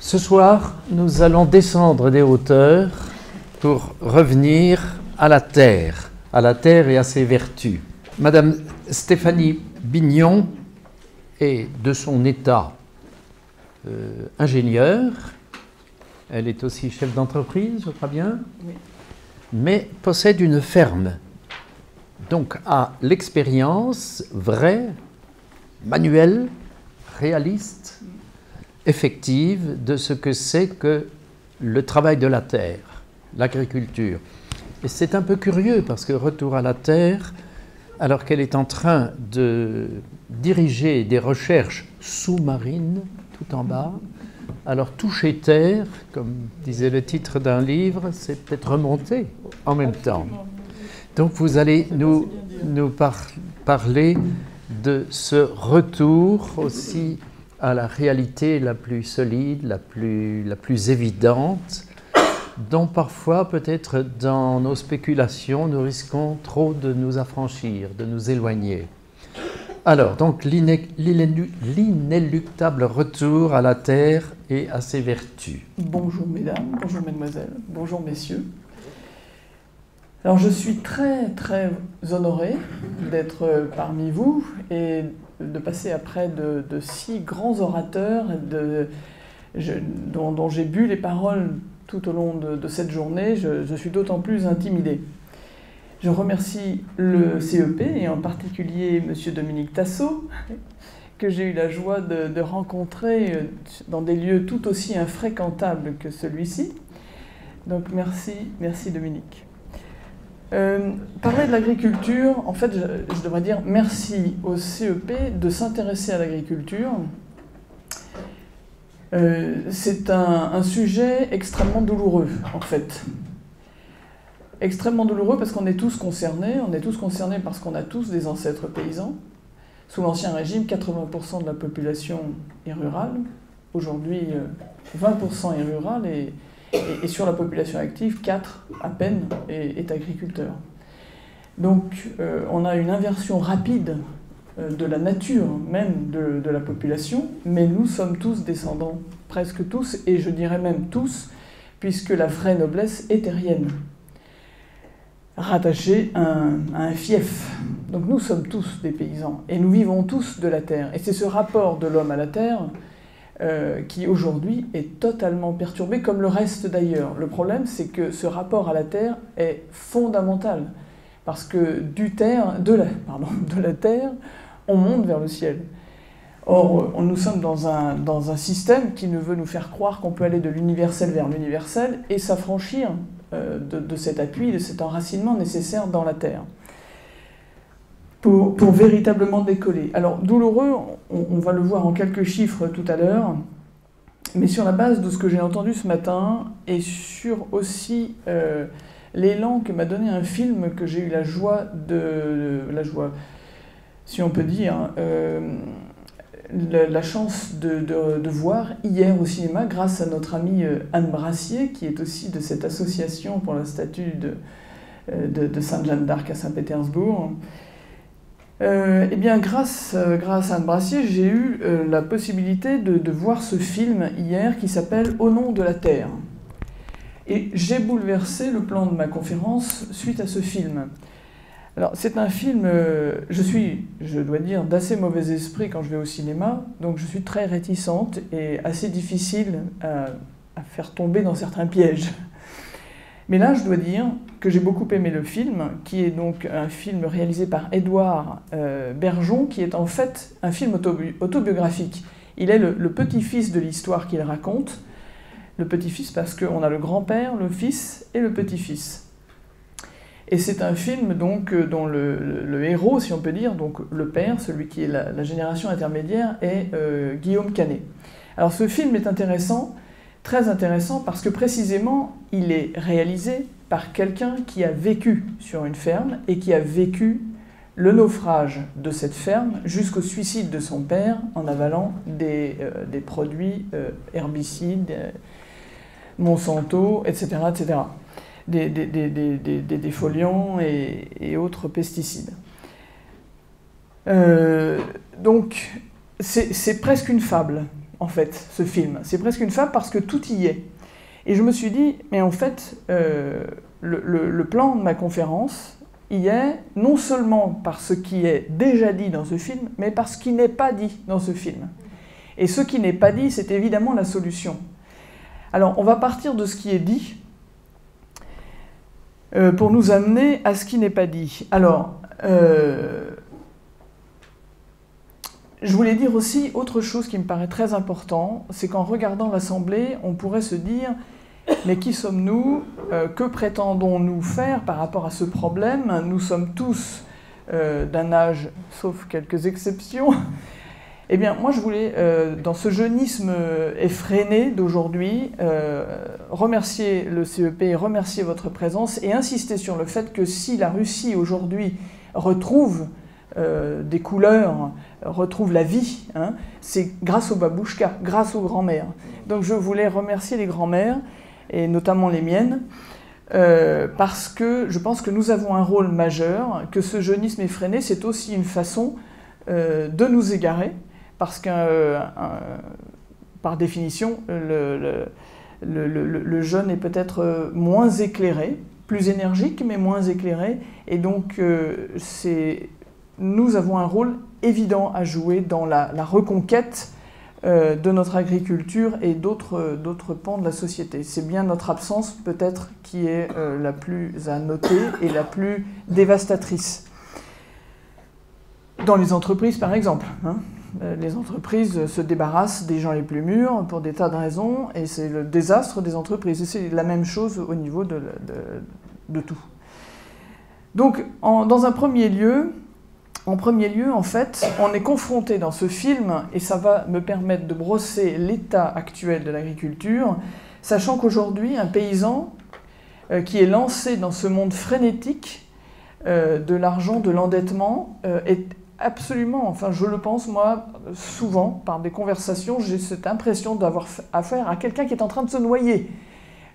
Ce soir, nous allons descendre des hauteurs pour revenir à la terre et à ses vertus. Madame Stéphanie Bignon est de son état ingénieure. Elle est aussi chef d'entreprise, je crois bien, oui. Mais possède une ferme. Donc a l'expérience vraie, manuelle, réaliste, effective de ce que c'est que le travail de la terre, l'agriculture. Et c'est un peu curieux parce que retour à la terre, alors qu'elle est en train de diriger des recherches sous-marines tout en bas, alors toucher terre, comme disait le titre d'un livre, c'est peut-être remonter en même temps. Donc vous allez nous parler de ce retour aussi à la réalité la plus solide, la plus évidente, dont parfois peut-être dans nos spéculations nous risquons trop de nous affranchir, de nous éloigner. Alors, donc, l'inéluctable retour à la terre et à ses vertus. Bonjour mesdames, bonjour mesdemoiselles, bonjour messieurs. Alors, je suis très, très honoré d'être parmi vous et de passer après de 6 grands orateurs dont j'ai bu les paroles tout au long de cette journée. Je suis d'autant plus intimidé. Je remercie le CEP et en particulier M. Dominique Tassot, que j'ai eu la joie de rencontrer dans des lieux tout aussi infréquentables que celui-ci. Donc merci Dominique. Parler de l'agriculture, en fait, je devrais dire merci au CEP de s'intéresser à l'agriculture. C'est un sujet extrêmement douloureux, en fait. Extrêmement douloureux parce qu'on est tous concernés. On est tous concernés parce qu'on a tous des ancêtres paysans. Sous l'Ancien Régime, 80% de la population est rurale. Aujourd'hui, 20% est rurale et sur la population active, 4 à peine est agriculteur. Donc on a une inversion rapide de la nature même de la population, mais nous sommes tous descendants, presque tous, et je dirais même tous, puisque la vraie noblesse est terrienne, rattachée à un fief. Donc nous sommes tous des paysans, et nous vivons tous de la terre. Et c'est ce rapport de l'homme à la terre qui aujourd'hui est totalement perturbé, comme le reste d'ailleurs. Le problème, c'est que ce rapport à la terre est fondamental, parce que de la terre, on monte vers le ciel. Or, nous sommes dans un système qui ne veut nous faire croire qu'on peut aller de l'universel vers l'universel et s'affranchir de cet appui, de cet enracinement nécessaire dans la terre, pour véritablement décoller. Alors, douloureux, on va le voir en quelques chiffres tout à l'heure, mais sur la base de ce que j'ai entendu ce matin, et sur aussi l'élan que m'a donné un film que j'ai eu la joie, si on peut dire, la chance de voir hier au cinéma, grâce à notre amie Anne Brassier, qui est aussi de cette association pour la statue de Sainte Jeanne d'Arc à Saint-Pétersbourg. Eh bien, grâce à Anne Brassier, j'ai eu la possibilité de voir ce film hier qui s'appelle « Au nom de la terre ». Et j'ai bouleversé le plan de ma conférence suite à ce film. Alors, c'est un film, je dois dire, d'assez mauvais esprit quand je vais au cinéma, donc je suis très réticente et assez difficile à faire tomber dans certains pièges. Mais là, je dois dire que j'ai beaucoup aimé le film, qui est donc un film réalisé par Édouard Bergeon, qui est en fait un film autobiographique. Il est le petit-fils de l'histoire qu'il raconte. Le petit-fils parce qu'on a le grand-père, le fils et le petit-fils. Et c'est un film donc, dont le héros, si on peut dire, donc le père, celui qui est la génération intermédiaire, est Guillaume Canet. Alors ce film est intéressant, très intéressant, parce que précisément, il est réalisé par quelqu'un qui a vécu sur une ferme et qui a vécu le naufrage de cette ferme jusqu'au suicide de son père en avalant des produits herbicides, Monsanto, etc., etc., des défoliants et autres pesticides. Donc, c'est presque une fable. en fait, ce film. C'est presque une fable parce que tout y est. Et je me suis dit, mais en fait, le plan de ma conférence y est non seulement par ce qui est déjà dit dans ce film, mais par ce qui n'est pas dit dans ce film. Et ce qui n'est pas dit, c'est évidemment la solution. Alors, on va partir de ce qui est dit pour nous amener à ce qui n'est pas dit. Alors, je voulais dire aussi autre chose qui me paraît très important, c'est qu'en regardant l'Assemblée, on pourrait se dire « Mais qui sommes-nous ? Que prétendons-nous faire par rapport à ce problème ? Nous sommes tous d'un âge, sauf quelques exceptions. » Eh bien, moi, je voulais, dans ce jeunisme effréné d'aujourd'hui, remercier le CEP, remercier votre présence et insister sur le fait que si la Russie, aujourd'hui, retrouve des couleurs, retrouve la vie, hein, c'est grâce aux babouchkas, grâce aux grands-mères. Donc, je voulais remercier les grands-mères, et notamment les miennes, parce que je pense que nous avons un rôle majeur, que ce jeunisme effréné, c'est aussi une façon de nous égarer, parce que, par définition, le jeune est peut-être moins éclairé, plus énergique, mais moins éclairé, et donc nous avons un rôle évident à jouer dans la reconquête de notre agriculture et d'autres pans de la société. C'est bien notre absence, peut-être, qui est la plus à noter et la plus dévastatrice. Dans les entreprises, par exemple, hein. Les entreprises se débarrassent des gens les plus mûrs pour des tas de raisons, et c'est le désastre des entreprises. Et c'est la même chose au niveau de tout. Donc, dans un premier lieu, en fait, on est confronté dans ce film, et ça va me permettre de brosser l'état actuel de l'agriculture, sachant qu'aujourd'hui, un paysan qui est lancé dans ce monde frénétique de l'argent, de l'endettement, est absolument, enfin je le pense moi, souvent, par des conversations, j'ai cette impression d'avoir affaire à quelqu'un qui est en train de se noyer.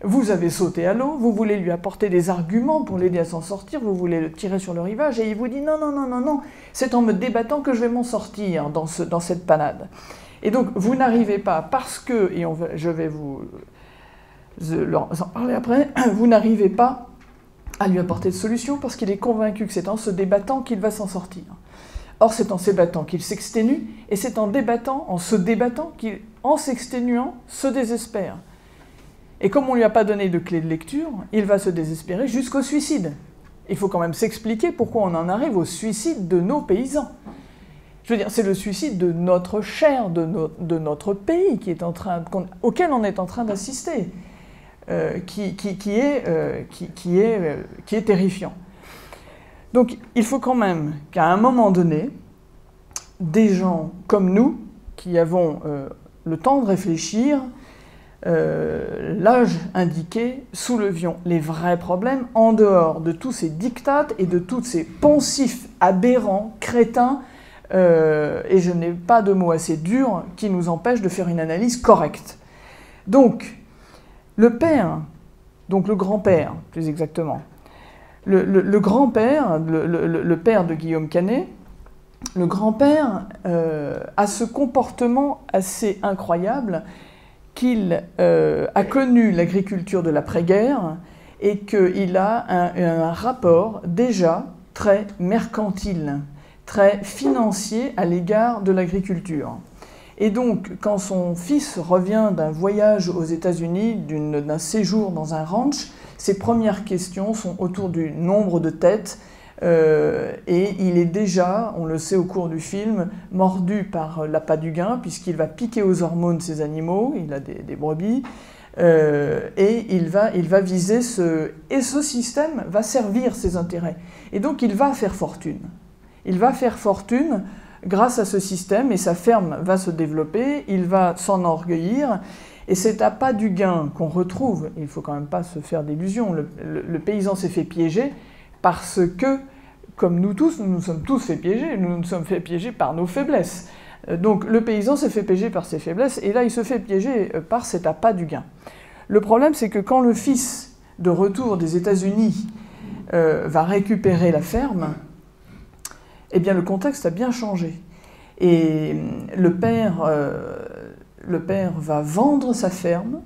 Vous avez sauté à l'eau, vous voulez lui apporter des arguments pour l'aider à s'en sortir, vous voulez le tirer sur le rivage, et il vous dit non, non, non, non, non, c'est en me débattant que je vais m'en sortir dans cette panade. Et donc vous n'arrivez pas, parce que, et je vais vous en parler après, vous n'arrivez pas à lui apporter de solution parce qu'il est convaincu que c'est en se débattant qu'il va s'en sortir. Or, c'est en s'ébattant qu'il s'exténue, et c'est en se débattant qu'il, en s'exténuant, se désespère. Et comme on ne lui a pas donné de clé de lecture, il va se désespérer jusqu'au suicide. Il faut quand même s'expliquer pourquoi on en arrive au suicide de nos paysans. Je veux dire, c'est le suicide de notre chair, de notre pays auquel on est en train d'assister, qui est terrifiant. Donc, il faut quand même qu'à un moment donné, des gens comme nous, qui avons le temps de réfléchir, l'âge indiqué, soulevions les vrais problèmes en dehors de tous ces dictates et de tous ces poncifs aberrants, crétins, et je n'ai pas de mots assez durs qui nous empêchent de faire une analyse correcte. Donc, le père, donc le grand-père, plus exactement, le grand-père, le père de Guillaume Canet, le grand-père a ce comportement assez incroyable qu'il a connu l'agriculture de l'après-guerre et qu'il a un rapport déjà très mercantile, très financier à l'égard de l'agriculture. Et donc, quand son fils revient d'un voyage aux États-Unis, d'un séjour dans un ranch, ses premières questions sont autour du nombre de têtes, et il est déjà, on le sait au cours du film, mordu par l'appât du gain, puisqu'il va piquer aux hormones ces animaux, il a des brebis, et il va viser et ce système va servir ses intérêts. Et donc il va faire fortune. Il va faire fortune grâce à ce système, et sa ferme va se développer, il va s'enorgueillir, et c'est à pas du gain qu'on retrouve, il ne faut quand même pas se faire d'illusions, le paysan s'est fait piéger parce que, comme nous tous, nous nous sommes tous fait piéger, nous nous sommes fait piéger par nos faiblesses. Donc le paysan s'est fait piéger par ses faiblesses, et là il se fait piéger par cet appât du gain. Le problème, c'est que quand le fils, de retour des États-Unis, va récupérer la ferme, eh bien le contexte a bien changé. Et le père le père va vendre sa ferme,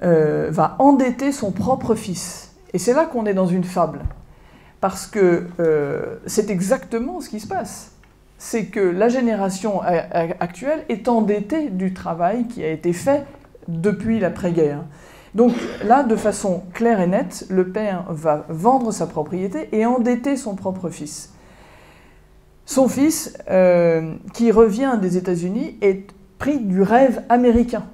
va endetter son propre fils. Et c'est là qu'on est dans une fable. Parce que c'est exactement ce qui se passe. C'est que la génération actuelle est endettée du travail qui a été fait depuis l'après-guerre. Donc là, de façon claire et nette, le père va vendre sa propriété et endetter son propre fils. Son fils, qui revient des États-Unis, est pris du rêve américain.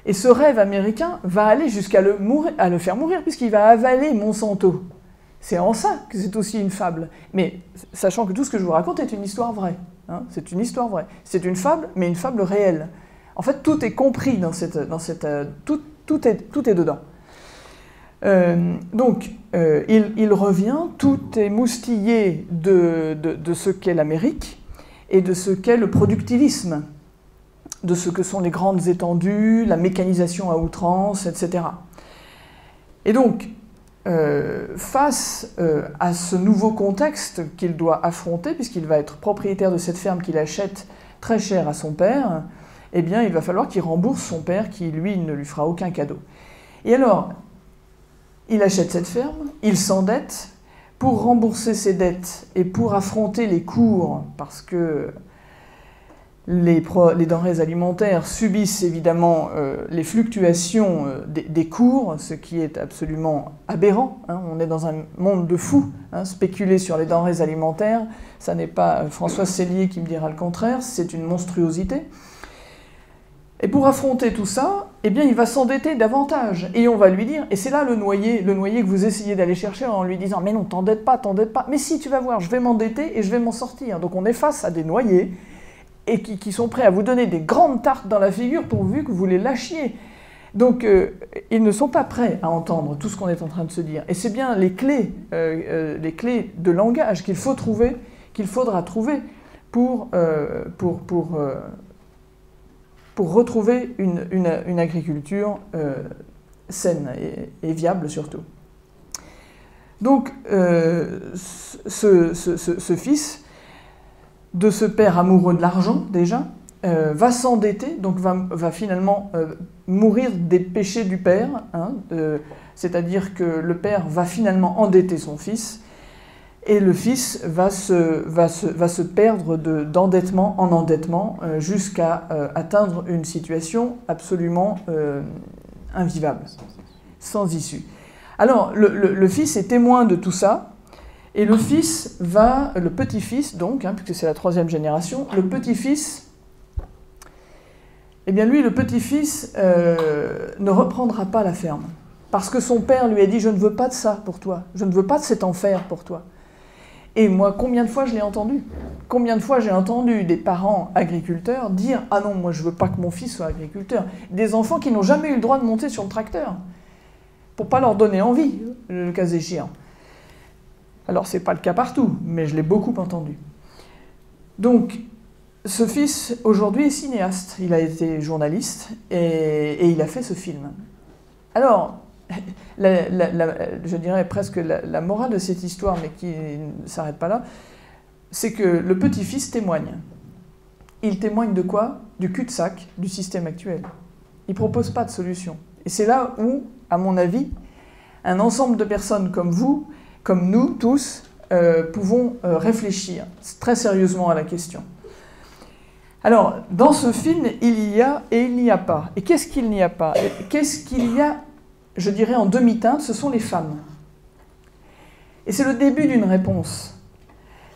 Et ce rêve américain va aller jusqu'à le faire mourir, puisqu'il va avaler Monsanto. C'est en ça que c'est aussi une fable. Mais sachant que tout ce que je vous raconte est une histoire vraie. Hein, c'est une histoire vraie. C'est une fable, mais une fable réelle. En fait, tout est compris dans tout est dedans. Donc, il revient, tout est moustillé de ce qu'est l'Amérique et de ce qu'est le productivisme, de ce que sont les grandes étendues, la mécanisation à outrance, etc. Et donc, face à ce nouveau contexte qu'il doit affronter, puisqu'il va être propriétaire de cette ferme qu'il achète très cher à son père, eh bien, il va falloir qu'il rembourse son père qui, lui, ne lui fera aucun cadeau. Et alors, il achète cette ferme, il s'endette pour rembourser ses dettes et pour affronter les cours, parce que les denrées alimentaires subissent évidemment les fluctuations des cours, ce qui est absolument aberrant. Hein. On est dans un monde de fous. Hein. Spéculer sur les denrées alimentaires, ça n'est pas François Sellier qui me dira le contraire, c'est une monstruosité. Et pour affronter tout ça, eh bien, il va s'endetter davantage. Et on va lui dire, et c'est là le noyer que vous essayez d'aller chercher en lui disant « Mais non, t'endettes pas. Mais si, tu vas voir, je vais m'endetter et je vais m'en sortir. » Donc on est face à des noyers et qui sont prêts à vous donner des grandes tartes dans la figure pourvu que vous les lâchiez. Donc ils ne sont pas prêts à entendre tout ce qu'on est en train de se dire. Et c'est bien les clés de langage qu'il faudra trouver pour retrouver une agriculture saine et viable surtout. Donc ce fils de ce père amoureux de l'argent déjà va s'endetter, donc va finalement mourir des péchés du père, hein, c'est-à-dire que le père va finalement endetter son fils, et le fils va se perdre d'endettement en endettement jusqu'à atteindre une situation absolument invivable, sans issue. Alors, le fils est témoin de tout ça, et le petit-fils donc, hein, puisque c'est la troisième génération, le petit-fils, eh bien lui, le petit-fils ne reprendra pas la ferme, parce que son père lui a dit « Je ne veux pas de ça pour toi, je ne veux pas de cet enfer pour toi ». Et moi, combien de fois je l'ai entendu? Combien de fois j'ai entendu des parents agriculteurs dire « Ah non, moi je veux pas que mon fils soit agriculteur ». Des enfants qui n'ont jamais eu le droit de monter sur le tracteur, pour pas leur donner envie, le cas échéant. Alors c'est pas le cas partout, mais je l'ai beaucoup entendu. Donc, ce fils, aujourd'hui, est cinéaste. Il a été journaliste et il a fait ce film. Alors, je dirais presque la morale de cette histoire, mais qui ne s'arrête pas là, c'est que le petit-fils témoigne. Il témoigne de quoi? Du cul-de-sac du système actuel. Il ne propose pas de solution. Et c'est là où, à mon avis, un ensemble de personnes comme vous, comme nous tous, pouvons réfléchir très sérieusement à la question. Alors, dans ce film, il y a et il n'y a pas. Et qu'est-ce qu'il n'y a pas? Qu'est-ce qu'il y a, je dirais, en demi-teinte? Ce sont les femmes. Et c'est le début d'une réponse.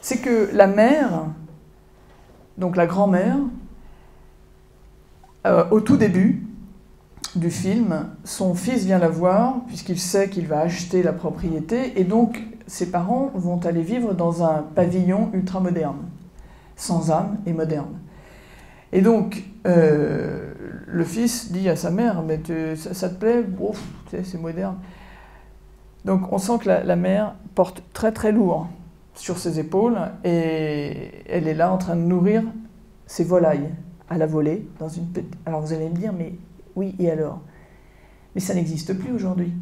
C'est que la mère, donc la grand-mère, au tout début du film, son fils vient la voir, puisqu'il sait qu'il va acheter la propriété, et donc ses parents vont aller vivre dans un pavillon ultramoderne, sans âme et moderne. Et donc, le fils dit à sa mère, mais ça te plaît? Bon, tu sais, c'est moderne. Donc on sent que la mère porte très très lourd sur ses épaules, et elle est là en train de nourrir ses volailles à la volée. Dans une petite... Alors vous allez me dire, mais oui, et alors? Mais ça n'existe plus aujourd'hui.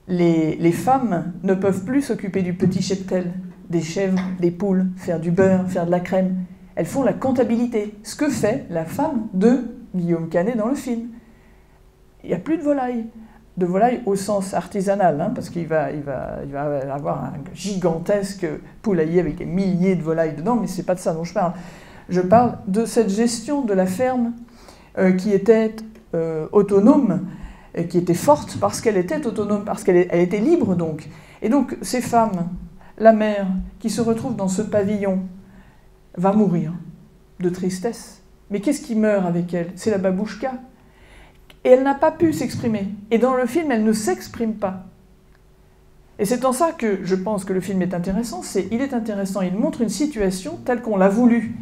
Les femmes ne peuvent plus s'occuper du petit cheptel, des chèvres, des poules, faire du beurre, faire de la crème. Elles font la comptabilité, ce que fait la femme de Guillaume Canet dans le film. Il n'y a plus de volaille au sens artisanal, hein, parce qu'il va avoir un gigantesque poulailler avec des milliers de volailles dedans, mais ce n'est pas de ça dont je parle. Je parle de cette gestion de la ferme qui était autonome, et qui était forte parce qu'elle était autonome, parce qu'elle était libre donc. Et donc ces femmes, la mère qui se retrouve dans ce pavillon, va mourir de tristesse. Mais qu'est-ce qui meurt avec elle? C'est la babouchka. Et elle n'a pas pu s'exprimer. Et dans le film, elle ne s'exprime pas. Et c'est en ça que je pense que le film est intéressant. Il est intéressant, il montre une situation telle qu'on l'a voulu.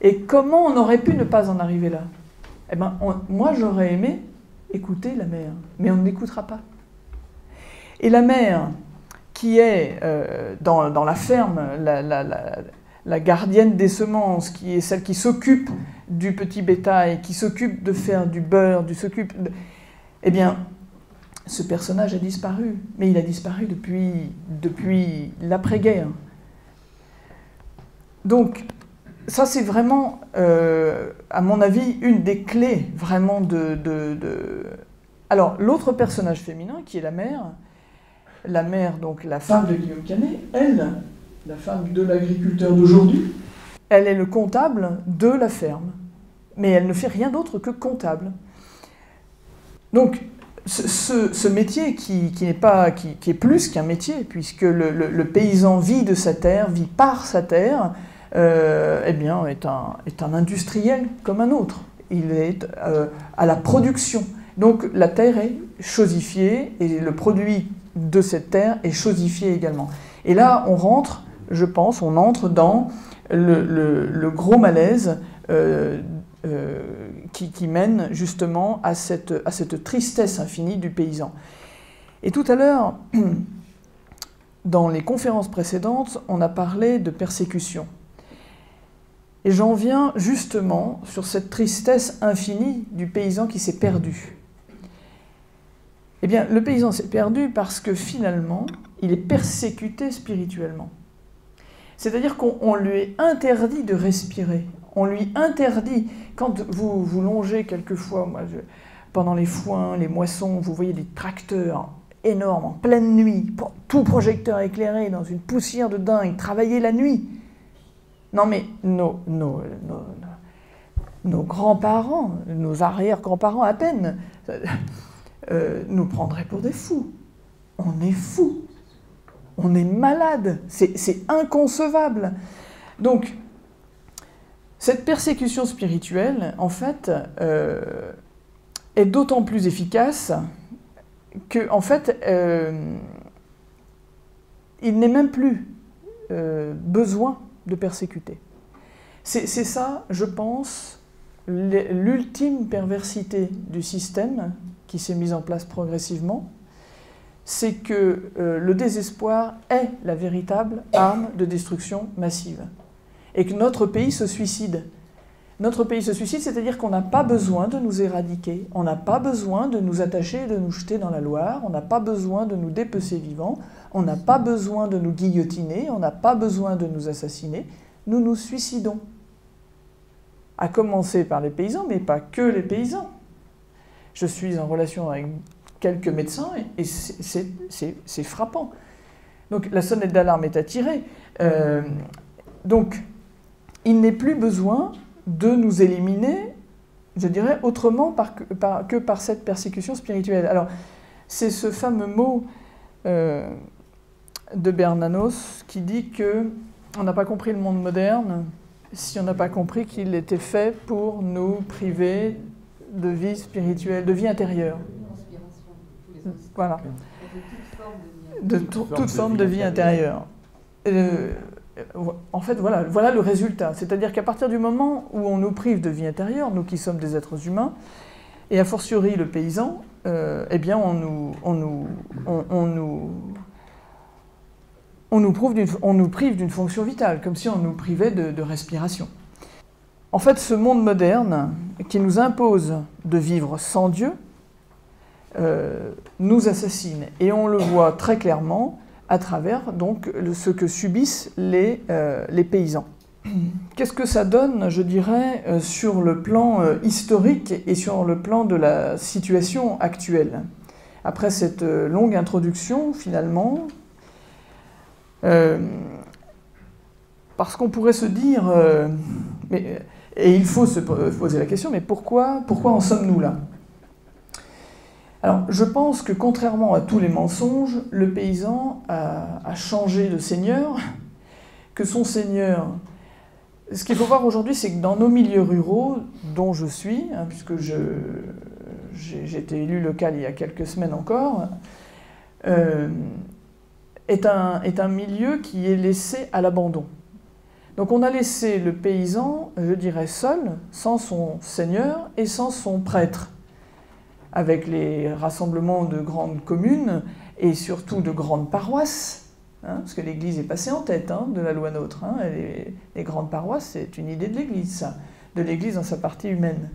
Et comment on aurait pu ne pas en arriver là? Eh ben, moi, j'aurais aimé écouter la mère, mais on ne l'écoutera pas. Et la mère, qui est dans la ferme, la gardienne des semences, qui est celle qui s'occupe du petit bétail, qui s'occupe de faire du beurre, eh bien, ce personnage a disparu. Mais il a disparu depuis l'après-guerre. Donc, ça c'est vraiment, à mon avis, une des clés vraiment Alors, l'autre personnage féminin, qui est la mère, donc la femme de Guillaume Canet, elle, la femme de l'agriculteur d'aujourd'hui, elle est le comptable de la ferme. Mais elle ne fait rien d'autre que comptable. Donc, ce métier qui est plus qu'un métier, puisque le paysan vit de sa terre, vit par sa terre, eh bien, est un industriel comme un autre. Il est à la production. Donc, la terre est chosifiée et le produit de cette terre est chosifié également. Et là, on rentre, je pense, dans le gros malaise qui mène justement à cette tristesse infinie du paysan. Et tout à l'heure, dans les conférences précédentes, on a parlé de persécution. Et j'en viens justement sur cette tristesse infinie du paysan qui s'est perdu. Eh bien, le paysan s'est perdu parce que finalement, il est persécuté spirituellement. C'est-à-dire qu'on lui interdit de respirer. On lui interdit, quand vous longez quelquefois, pendant les foins, les moissons, vous voyez des tracteurs énormes en pleine nuit, tout projecteur éclairé, dans une poussière de dingue, travailler la nuit. Non mais nos grands-parents, nos arrière-grands-parents à peine, nous prendraient pour des fous. On est fous. On est malade. C'est inconcevable. Donc, cette persécution spirituelle, en fait, est d'autant plus efficace que, en fait, il n'est même plus besoin de persécuter. C'est ça, je pense, l'ultime perversité du système qui s'est mise en place progressivement, c'est que le désespoir est la véritable arme de destruction massive. Et que notre pays se suicide. Notre pays se suicide, c'est-à-dire qu'on n'a pas besoin de nous éradiquer, on n'a pas besoin de nous attacher et de nous jeter dans la Loire, on n'a pas besoin de nous dépecer vivants, on n'a pas besoin de nous guillotiner, on n'a pas besoin de nous assassiner, nous nous suicidons. À commencer par les paysans, mais pas que les paysans. Je suis en relation avec quelques médecins et c'est frappant. Donc la sonnette d'alarme est à tirer. Donc il n'est plus besoin de nous éliminer, je dirais, autrement que par cette persécution spirituelle. Alors c'est ce fameux mot de Bernanos qui dit qu'on n'a pas compris le monde moderne si on n'a pas compris qu'il était fait pour nous priver de vie spirituelle, de vie intérieure. Voilà. De toute forme de vie intérieure. En fait, voilà le résultat. C'est-à-dire qu'à partir du moment où on nous prive de vie intérieure, nous qui sommes des êtres humains, et a fortiori le paysan, eh bien on nous prive d'une fonction vitale, comme si on nous privait de respiration. En fait, ce monde moderne qui nous impose de vivre sans Dieu nous assassine. Et on le voit très clairement à travers donc, ce que subissent les paysans. qu'est-ce que ça donne, je dirais, sur le plan historique et sur le plan de la situation actuelle? Après cette longue introduction, finalement, parce qu'on pourrait se dire, et il faut se poser la question, mais pourquoi en sommes-nous là? Alors, je pense que contrairement à tous les mensonges, le paysan a changé de seigneur, que son seigneur... Ce qu'il faut voir aujourd'hui, c'est que dans nos milieux ruraux, dont je suis, puisque j'ai été élu local il y a quelques semaines encore, est un milieu qui est laissé à l'abandon. Donc on a laissé le paysan, je dirais, seul, sans son seigneur et sans son prêtre, avec les rassemblements de grandes communes et surtout de grandes paroisses, parce que l'Église est passée en tête de la loi NOTRe. Les grandes paroisses, c'est une idée de l'Église, ça, de l'Église dans sa partie humaine.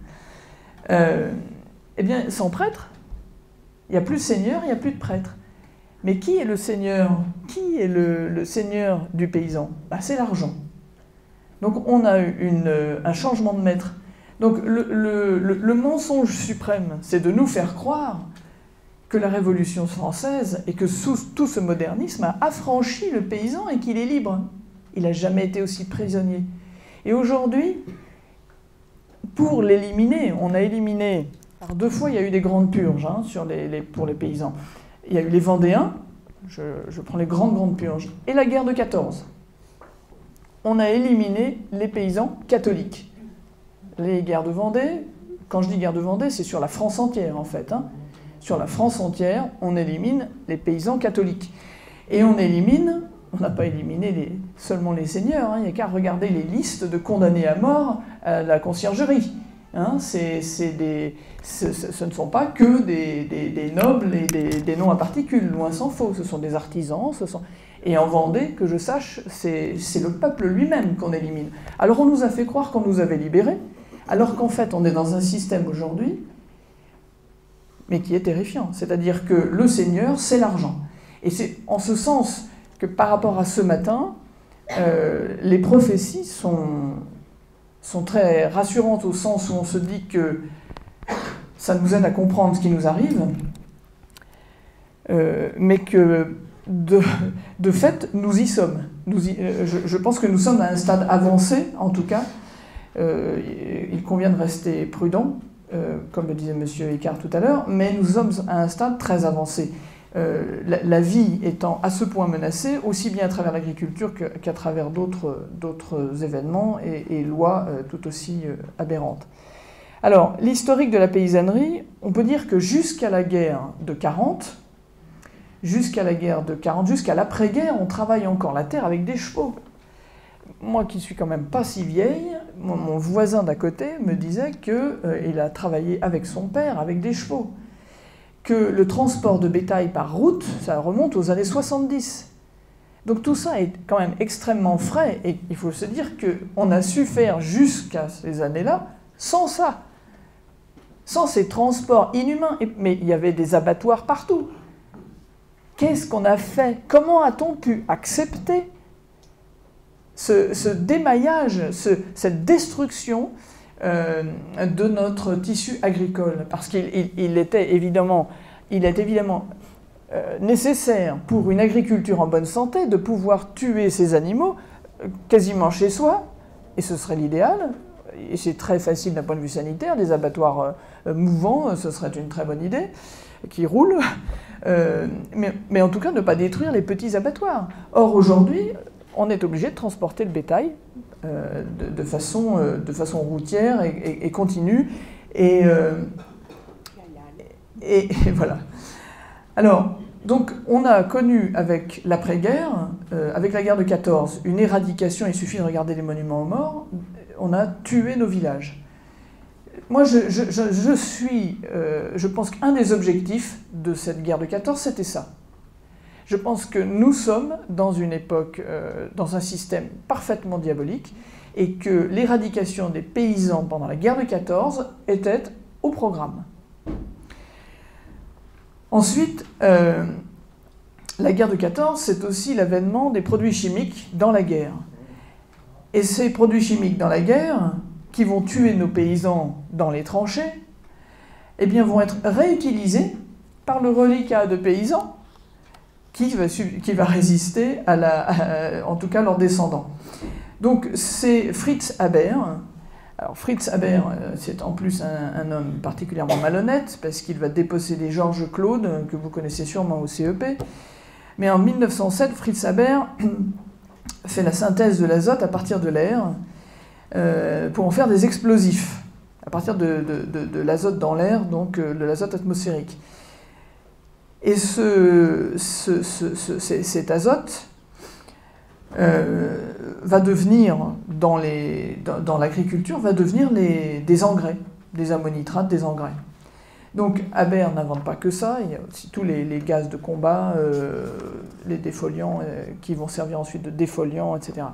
Eh bien, sans prêtre, il n'y a plus de seigneur, il n'y a plus de prêtre. Mais qui est le seigneur? Qui est le seigneur du paysan? C'est l'argent. Donc on a un changement de maître. Donc le mensonge suprême, c'est de nous faire croire que la Révolution française et que tout ce modernisme a affranchi le paysan et qu'il est libre. Il n'a jamais été aussi prisonnier. Et aujourd'hui, pour l'éliminer, on a éliminé... Alors 2 fois, il y a eu des grandes purges pour les paysans. Il y a eu les Vendéens, je prends les grandes purges, et la guerre de 14. On a éliminé les paysans catholiques. Les guerres de Vendée, quand je dis guerre de Vendée, c'est sur la France entière en fait. Sur la France entière, on élimine les paysans catholiques. Et on n'a pas éliminé seulement les seigneurs, il n'y a qu'à regarder les listes de condamnés à mort à la conciergerie. Ce ne sont pas que des nobles et des noms à particules, loin s'en faut, ce sont des artisans, Et en Vendée, que je sache, c'est le peuple lui-même qu'on élimine. Alors on nous a fait croire qu'on nous avait libérés, alors qu'en fait on est dans un système aujourd'hui, mais qui est terrifiant. C'est-à-dire que le seigneur, c'est l'argent. Et c'est en ce sens que par rapport à ce matin, les prophéties sont très rassurantes au sens où on se dit que ça nous aide à comprendre ce qui nous arrive, mais que de fait, nous y sommes. Je pense que nous sommes à un stade avancé, en tout cas. Il convient de rester prudent, comme le disait M. Icard tout à l'heure, mais nous sommes à un stade très avancé. La vie étant à ce point menacée, aussi bien à travers l'agriculture qu'à travers d'autres événements et lois tout aussi aberrantes. Alors, l'historique de la paysannerie, on peut dire que jusqu'à la guerre de 40, jusqu'à l'après-guerre, on travaille encore la terre avec des chevaux. Moi qui suis quand même pas si vieille, mon voisin d'à côté me disait qu'il a travaillé avec son père avec des chevaux. Que le transport de bétail par route, ça remonte aux années 70. Donc tout ça est quand même extrêmement frais, et il faut se dire qu'on a su faire jusqu'à ces années-là sans ça, sans ces transports inhumains. Mais il y avait des abattoirs partout. Qu'est-ce qu'on a fait? Comment a-t-on pu accepter ce démaillage, cette destruction de notre tissu agricole? Parce qu'il est évidemment nécessaire pour une agriculture en bonne santé de pouvoir tuer ces animaux quasiment chez soi, et ce serait l'idéal, et c'est très facile d'un point de vue sanitaire, des abattoirs mouvants, ce serait une très bonne idée, qui roulent, mais en tout cas ne pas détruire les petits abattoirs. Or aujourd'hui, on est obligé de transporter le bétail de façon routière et continue, et voilà. Alors, donc, on a connu avec l'après-guerre, avec la guerre de 14, une éradication, il suffit de regarder les monuments aux morts, on a tué nos villages. Moi, je pense qu'un des objectifs de cette guerre de 14, c'était ça. Je pense que nous sommes dans une époque, dans un système parfaitement diabolique, et que l'éradication des paysans pendant la guerre de 14 était au programme. Ensuite, la guerre de 14, c'est aussi l'avènement des produits chimiques dans la guerre. Et ces produits chimiques dans la guerre, qui vont tuer nos paysans dans les tranchées, eh bien, vont être réutilisés par le reliquat de paysans qui va résister en tout cas leurs descendants. Donc c'est Fritz Haber. Alors Fritz Haber, c'est en plus un homme particulièrement malhonnête parce qu'il va déposséder Georges Claude, que vous connaissez sûrement au CEP. Mais en 1907, Fritz Haber fait la synthèse de l'azote à partir de l'air pour en faire des explosifs, à partir de l'azote dans l'air, donc de l'azote atmosphérique. Et cet azote va devenir, dans l'agriculture, va devenir des engrais, des ammonitrates, des engrais. Donc Haber n'invente pas que ça, il y a aussi tous les gaz de combat, les défoliants, qui vont servir ensuite de défoliants, etc.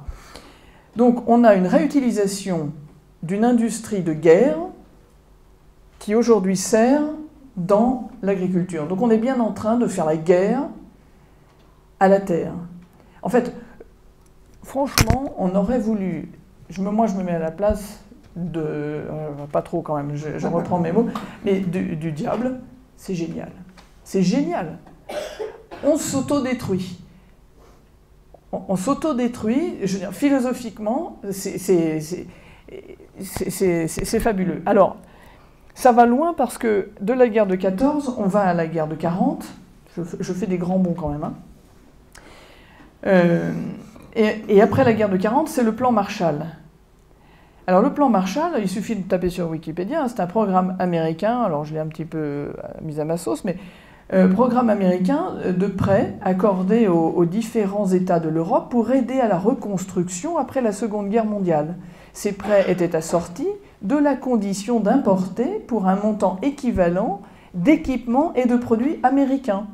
Donc on a une réutilisation d'une industrie de guerre qui aujourd'hui sert dans l'agriculture. Donc on est bien en train de faire la guerre à la terre. En fait, franchement, on aurait voulu... Moi, je me mets à la place de... pas trop quand même, je reprends mes mots, mais du diable, c'est génial. C'est génial. On s'autodétruit. On s'autodétruit, je veux dire, philosophiquement, c'est fabuleux. Alors, ça va loin parce que de la guerre de 14, on va à la guerre de 40. Je fais des grands bonds quand même. Hein. Et après la guerre de 40, c'est le plan Marshall. Alors le plan Marshall, il suffit de taper sur Wikipédia, c'est un programme américain, alors je l'ai un petit peu mis à ma sauce, mais programme américain de prêts accordés aux différents États de l'Europe pour aider à la reconstruction après la Seconde Guerre mondiale. Ces prêts étaient assortis de la condition d'importer pour un montant équivalent d'équipements et de produits américains.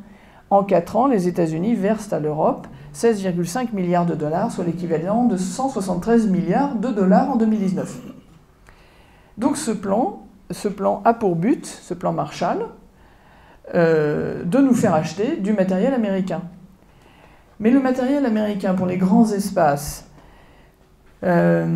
En 4 ans, les États-Unis versent à l'Europe 16,5 milliards de dollars, soit l'équivalent de 173 milliards de dollars en 2019. Donc ce plan a pour but, ce plan Marshall, de nous faire acheter du matériel américain. Mais le matériel américain pour les grands espaces, je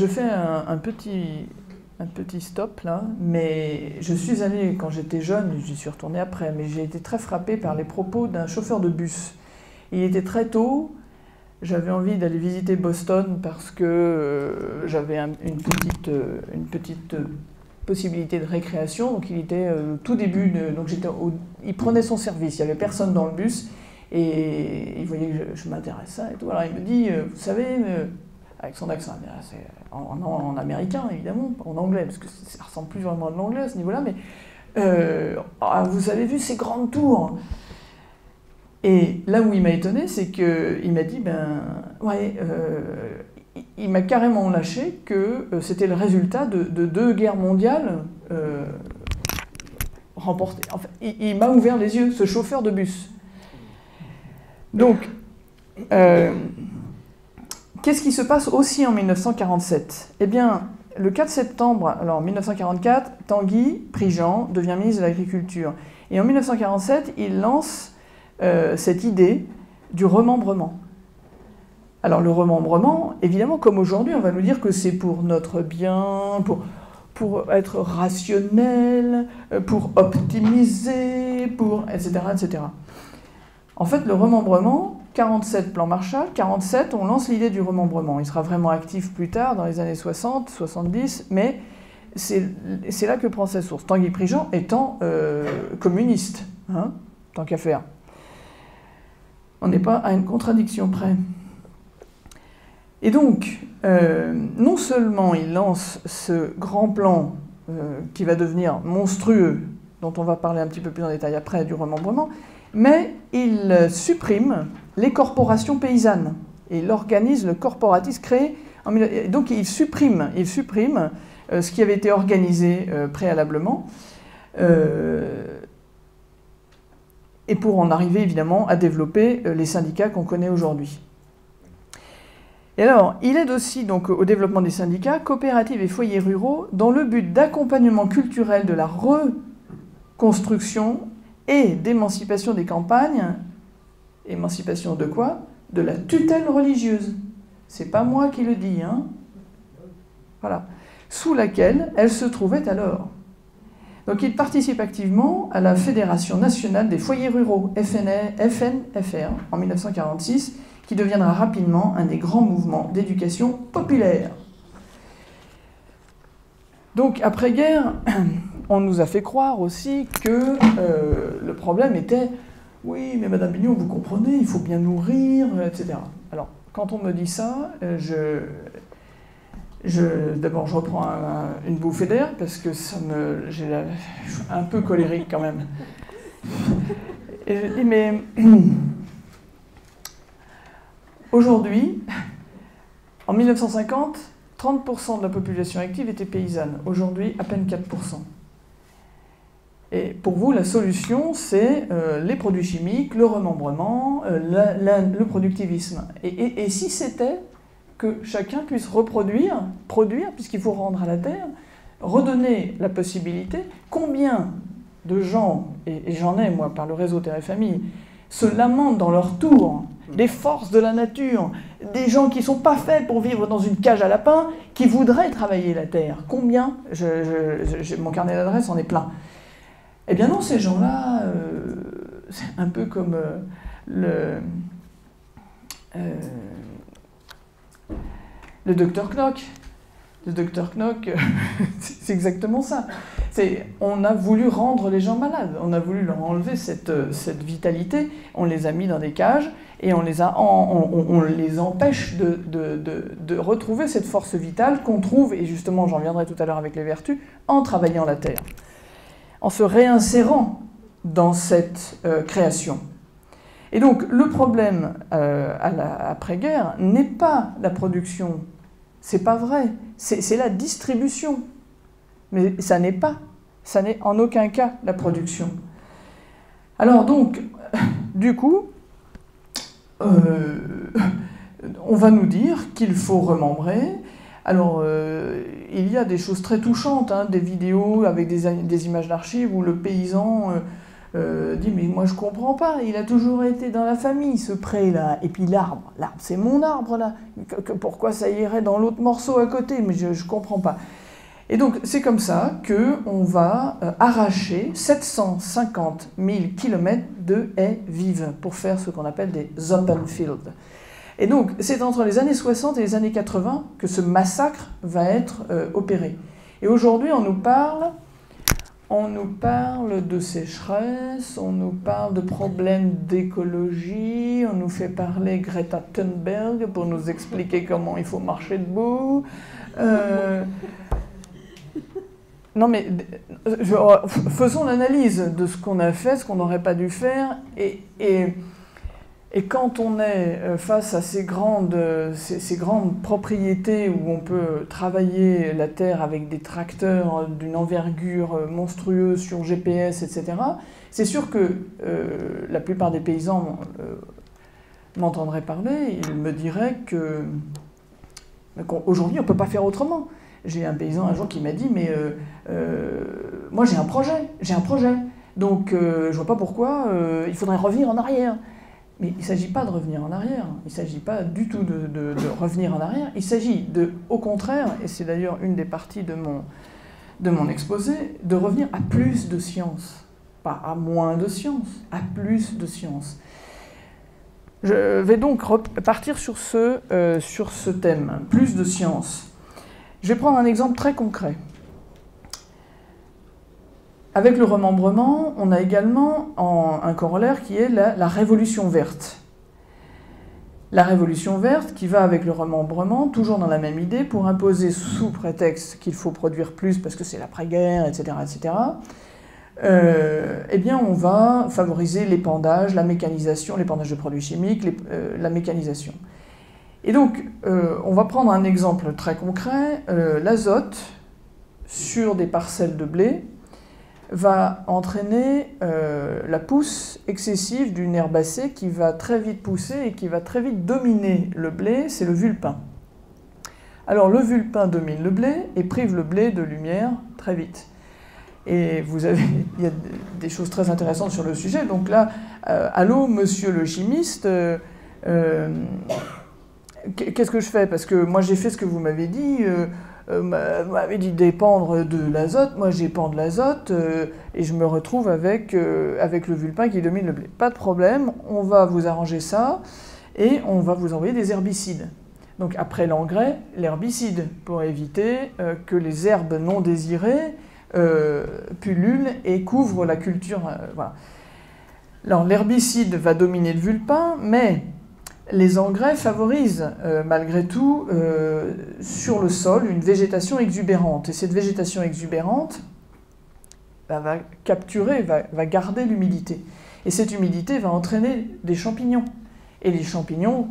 fais un petit stop là, mais je suis allé quand j'étais jeune, j'y suis retourné après, mais j'ai été très frappé par les propos d'un chauffeur de bus. Il était très tôt, j'avais envie d'aller visiter Boston parce que j'avais une petite possibilité de récréation, donc il était tout début, donc il prenait son service, il n'y avait personne dans le bus, et il voyait que je m'intéressais et tout. Alors il me dit, vous savez, avec son accent en américain évidemment, en anglais, parce que ça ressemble plus vraiment à de l'anglais à ce niveau-là, mais vous avez vu ces grandes tours? Et là où il m'a étonné, c'est qu'il m'a dit, il m'a carrément lâché que c'était le résultat de 2 guerres mondiales remportées. Enfin, il m'a ouvert les yeux, ce chauffeur de bus. Donc, qu'est-ce qui se passe aussi en 1947? Eh bien, le 4 septembre, alors 1944, Tanguy Prigent devient ministre de l'Agriculture. Et en 1947, il lance cette idée du remembrement. Alors le remembrement, évidemment, comme aujourd'hui, on va nous dire que c'est pour notre bien, pour être rationnel, pour optimiser, etc., etc. En fait, le remembrement, 47 plan Marshall, 47, on lance l'idée du remembrement. Il sera vraiment actif plus tard, dans les années 60, 70, mais c'est là que prend sa source. Tanguy Prigent étant communiste, hein, tant qu'à faire. On n'est pas à une contradiction près. Et donc, non seulement il lance ce grand plan qui va devenir monstrueux, dont on va parler un petit peu plus en détail après, du remembrement, mais il supprime les corporations paysannes. Et il organise le corporatisme créé en... Donc il supprime ce qui avait été organisé préalablement, et pour en arriver évidemment à développer les syndicats qu'on connaît aujourd'hui. Et alors, il aide aussi donc au développement des syndicats, coopératives et foyers ruraux dans le but d'accompagnement culturel de la reconstruction et d'émancipation des campagnes. Émancipation de quoi? de la tutelle religieuse. C'est pas moi qui le dis, hein. Voilà. Sous laquelle elle se trouvait alors. Donc il participe activement à la Fédération nationale des foyers ruraux, FNFR, en 1946, qui deviendra rapidement un des grands mouvements d'éducation populaire. Donc après-guerre, on nous a fait croire aussi que le problème était « oui, mais Madame Bignon, vous comprenez, il faut bien nourrir, etc. » Alors, quand on me dit ça, d'abord, je reprends une bouffée d'air parce que je suis un peu colérique quand même. Et je dis, mais aujourd'hui, en 1950, 30% de la population active était paysanne. Aujourd'hui, à peine 4%. Et pour vous, la solution, c'est les produits chimiques, le remembrement, le productivisme. Et si c'était que chacun puisse produire, puisqu'il faut rendre à la terre, redonner la possibilité, combien de gens, et j'en ai moi par le réseau Terre et Famille, se lamentent dans leur tour des forces de la nature, des gens qui ne sont pas faits pour vivre dans une cage à lapins, qui voudraient travailler la terre. Combien mon carnet d'adresses en est plein. Eh bien non, ces gens-là, c'est un peu comme le docteur Knock. Le docteur Knock, c'est exactement ça. On a voulu rendre les gens malades, on a voulu leur enlever cette vitalité, on les a mis dans des cages et on les empêche de retrouver cette force vitale qu'on trouve, et justement j'en viendrai tout à l'heure avec les vertus, en travaillant la terre, en se réinsérant dans cette création. Et donc le problème après-guerre n'est pas la production, c'est pas vrai, c'est la distribution. Mais ça n'est en aucun cas la production. Alors donc, du coup, on va nous dire qu'il faut remembrer. Alors, il y a des choses très touchantes, hein, des vidéos avec des images d'archives où le paysan dit « mais moi je comprends pas, il a toujours été dans la famille ce pré-là, et puis l'arbre c'est mon arbre là, pourquoi ça irait dans l'autre morceau à côté, mais je comprends pas ». Et donc, c'est comme ça qu'on va arracher 750 000 km de haies vives pour faire ce qu'on appelle des open fields. Et donc, c'est entre les années 60 et les années 80 que ce massacre va être opéré. Et aujourd'hui, on nous parle de sécheresse, on nous parle de problèmes d'écologie, on nous fait parler Greta Thunberg pour nous expliquer comment il faut marcher debout. Non mais, faisons l'analyse de ce qu'on a fait, ce qu'on n'aurait pas dû faire, et quand on est face à ces grandes propriétés où on peut travailler la terre avec des tracteurs d'une envergure monstrueuse sur GPS, etc., c'est sûr que la plupart des paysans m'entendraient parler, ils me diraient qu'aujourd'hui on ne peut pas faire autrement. J'ai un paysan un jour qui m'a dit « mais moi j'ai un projet, donc je vois pas pourquoi il faudrait revenir en arrière ». Mais il ne s'agit pas de revenir en arrière, il ne s'agit pas du tout de revenir en arrière, il s'agit au contraire, et c'est d'ailleurs une des parties de mon exposé, de revenir à plus de science, pas à moins de science, à plus de science. Je vais donc partir sur ce thème, plus de science. Je vais prendre un exemple très concret. Avec le remembrement, on a également un corollaire qui est la révolution verte. La révolution verte qui va avec le remembrement, toujours dans la même idée, pour imposer sous prétexte qu'il faut produire plus parce que c'est l'après-guerre, etc., eh bien on va favoriser l'épandage, la mécanisation, l'épandage de produits chimiques, la mécanisation. Et donc, on va prendre un exemple très concret. L'azote, sur des parcelles de blé, va entraîner la pousse excessive d'une herbacée qui va très vite pousser et qui va très vite dominer le blé, c'est le vulpin. Alors, le vulpin domine le blé et prive le blé de lumière très vite. Et il y a des choses très intéressantes sur le sujet. Donc là, allô, monsieur le chimiste, Qu'est-ce que je fais? Parce que moi j'ai fait ce que vous m'avez dit, vous m'avez dit d'épandre de l'azote, moi j'épand de l'azote et je me retrouve avec le vulpin qui domine le blé. Pas de problème, on va vous arranger ça et on va vous envoyer des herbicides. Donc après l'engrais, l'herbicide, pour éviter que les herbes non désirées pullulent et couvrent la culture. Voilà. Alors l'herbicide va dominer le vulpin, mais les engrais favorisent malgré tout sur le sol une végétation exubérante. Et cette végétation exubérante va capturer, va garder l'humidité. Et cette humidité va entraîner des champignons. Et les champignons,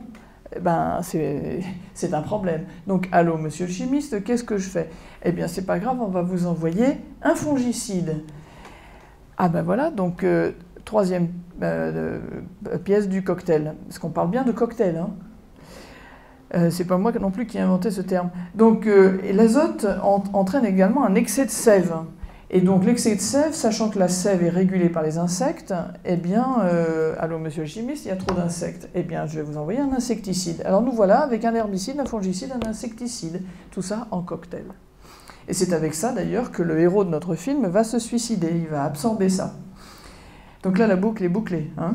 ben, c'est un problème. Donc, allô, monsieur le chimiste, qu'est-ce que je fais? Eh bien, c'est pas grave, on va vous envoyer un fongicide. Ah ben voilà, donc troisième pièce du cocktail. Parce qu'on parle bien de cocktail, hein. C'est pas moi non plus qui ai inventé ce terme. Donc, l'azote entraîne également un excès de sève. Et donc, l'excès de sève, sachant que la sève est régulée par les insectes, eh bien, allô, monsieur le chimiste, il y a trop d'insectes. Eh bien, je vais vous envoyer un insecticide. Alors, nous voilà avec un herbicide, un fongicide, un insecticide. Tout ça en cocktail. Et c'est avec ça, d'ailleurs, que le héros de notre film va se suicider. Il va absorber ça. Donc là, la boucle est bouclée, hein.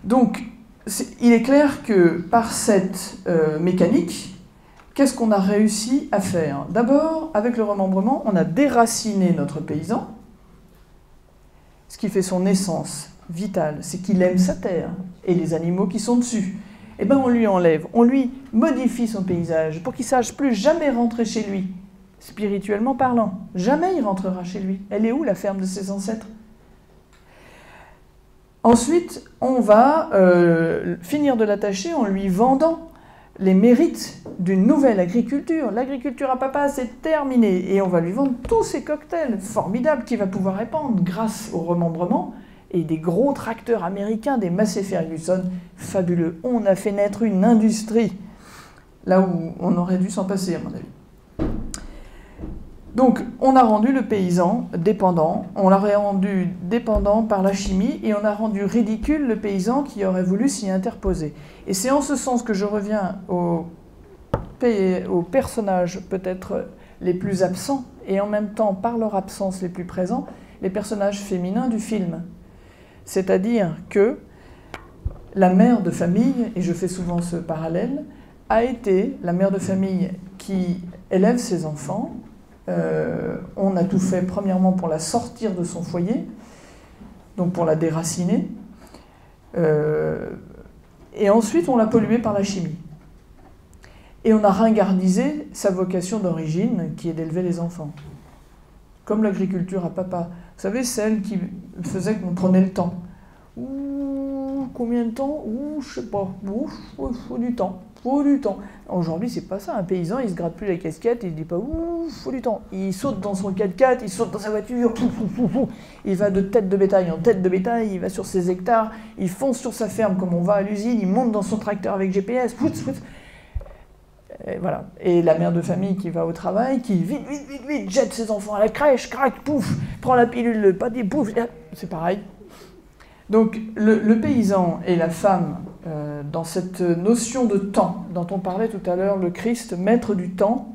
Donc, il est clair que par cette mécanique, qu'est-ce qu'on a réussi à faire? D'abord, avec le remembrement, on a déraciné notre paysan. Ce qui fait son essence vitale, c'est qu'il aime sa terre et les animaux qui sont dessus. Eh bien, on lui enlève, on lui modifie son paysage pour qu'il ne sache plus jamais rentrer chez lui, spirituellement parlant. Jamais il rentrera chez lui. Elle est où, la ferme de ses ancêtres? Ensuite, on va finir de l'attacher en lui vendant les mérites d'une nouvelle agriculture. L'agriculture à papa, c'est terminé. Et on va lui vendre tous ces cocktails formidables qu'il va pouvoir répandre grâce au remembrement et des gros tracteurs américains, des Massey Ferguson, fabuleux. On a fait naître une industrie, là où on aurait dû s'en passer, à mon avis. Donc, on a rendu le paysan dépendant, on l'a rendu dépendant par la chimie, et on a rendu ridicule le paysan qui aurait voulu s'y interposer. Et c'est en ce sens que je reviens aux personnages peut-être les plus absents, et en même temps, par leur absence, les plus présents, les personnages féminins du film. C'est-à-dire que la mère de famille, et je fais souvent ce parallèle, a été la mère de famille qui élève ses enfants. On a tout fait premièrement pour la sortir de son foyer, donc pour la déraciner, et ensuite on l'a polluée par la chimie. Et on a ringardisé sa vocation d'origine, qui est d'élever les enfants. Comme l'agriculture à papa. Vous savez, celle qui faisait qu'on prenait le temps. Ouh, combien de temps? Ouh, je sais pas. Ouh, faut du temps. Faut du temps. Aujourd'hui, c'est pas ça. Un paysan, il se gratte plus la casquette, il se dit pas ouh, faut du temps. Il saute dans son 4x4, il saute dans sa voiture, il va de tête de bétail en tête de bétail, il va sur ses hectares, il fonce sur sa ferme comme on va à l'usine, il monte dans son tracteur avec GPS, et voilà. Et la mère de famille qui va au travail, qui vite, jette ses enfants à la crèche, crac, pouf, prend la pilule, pas dit, pouf, c'est pareil. Donc le paysan et la femme, dans cette notion de temps dont on parlait tout à l'heure, le Christ, maître du temps,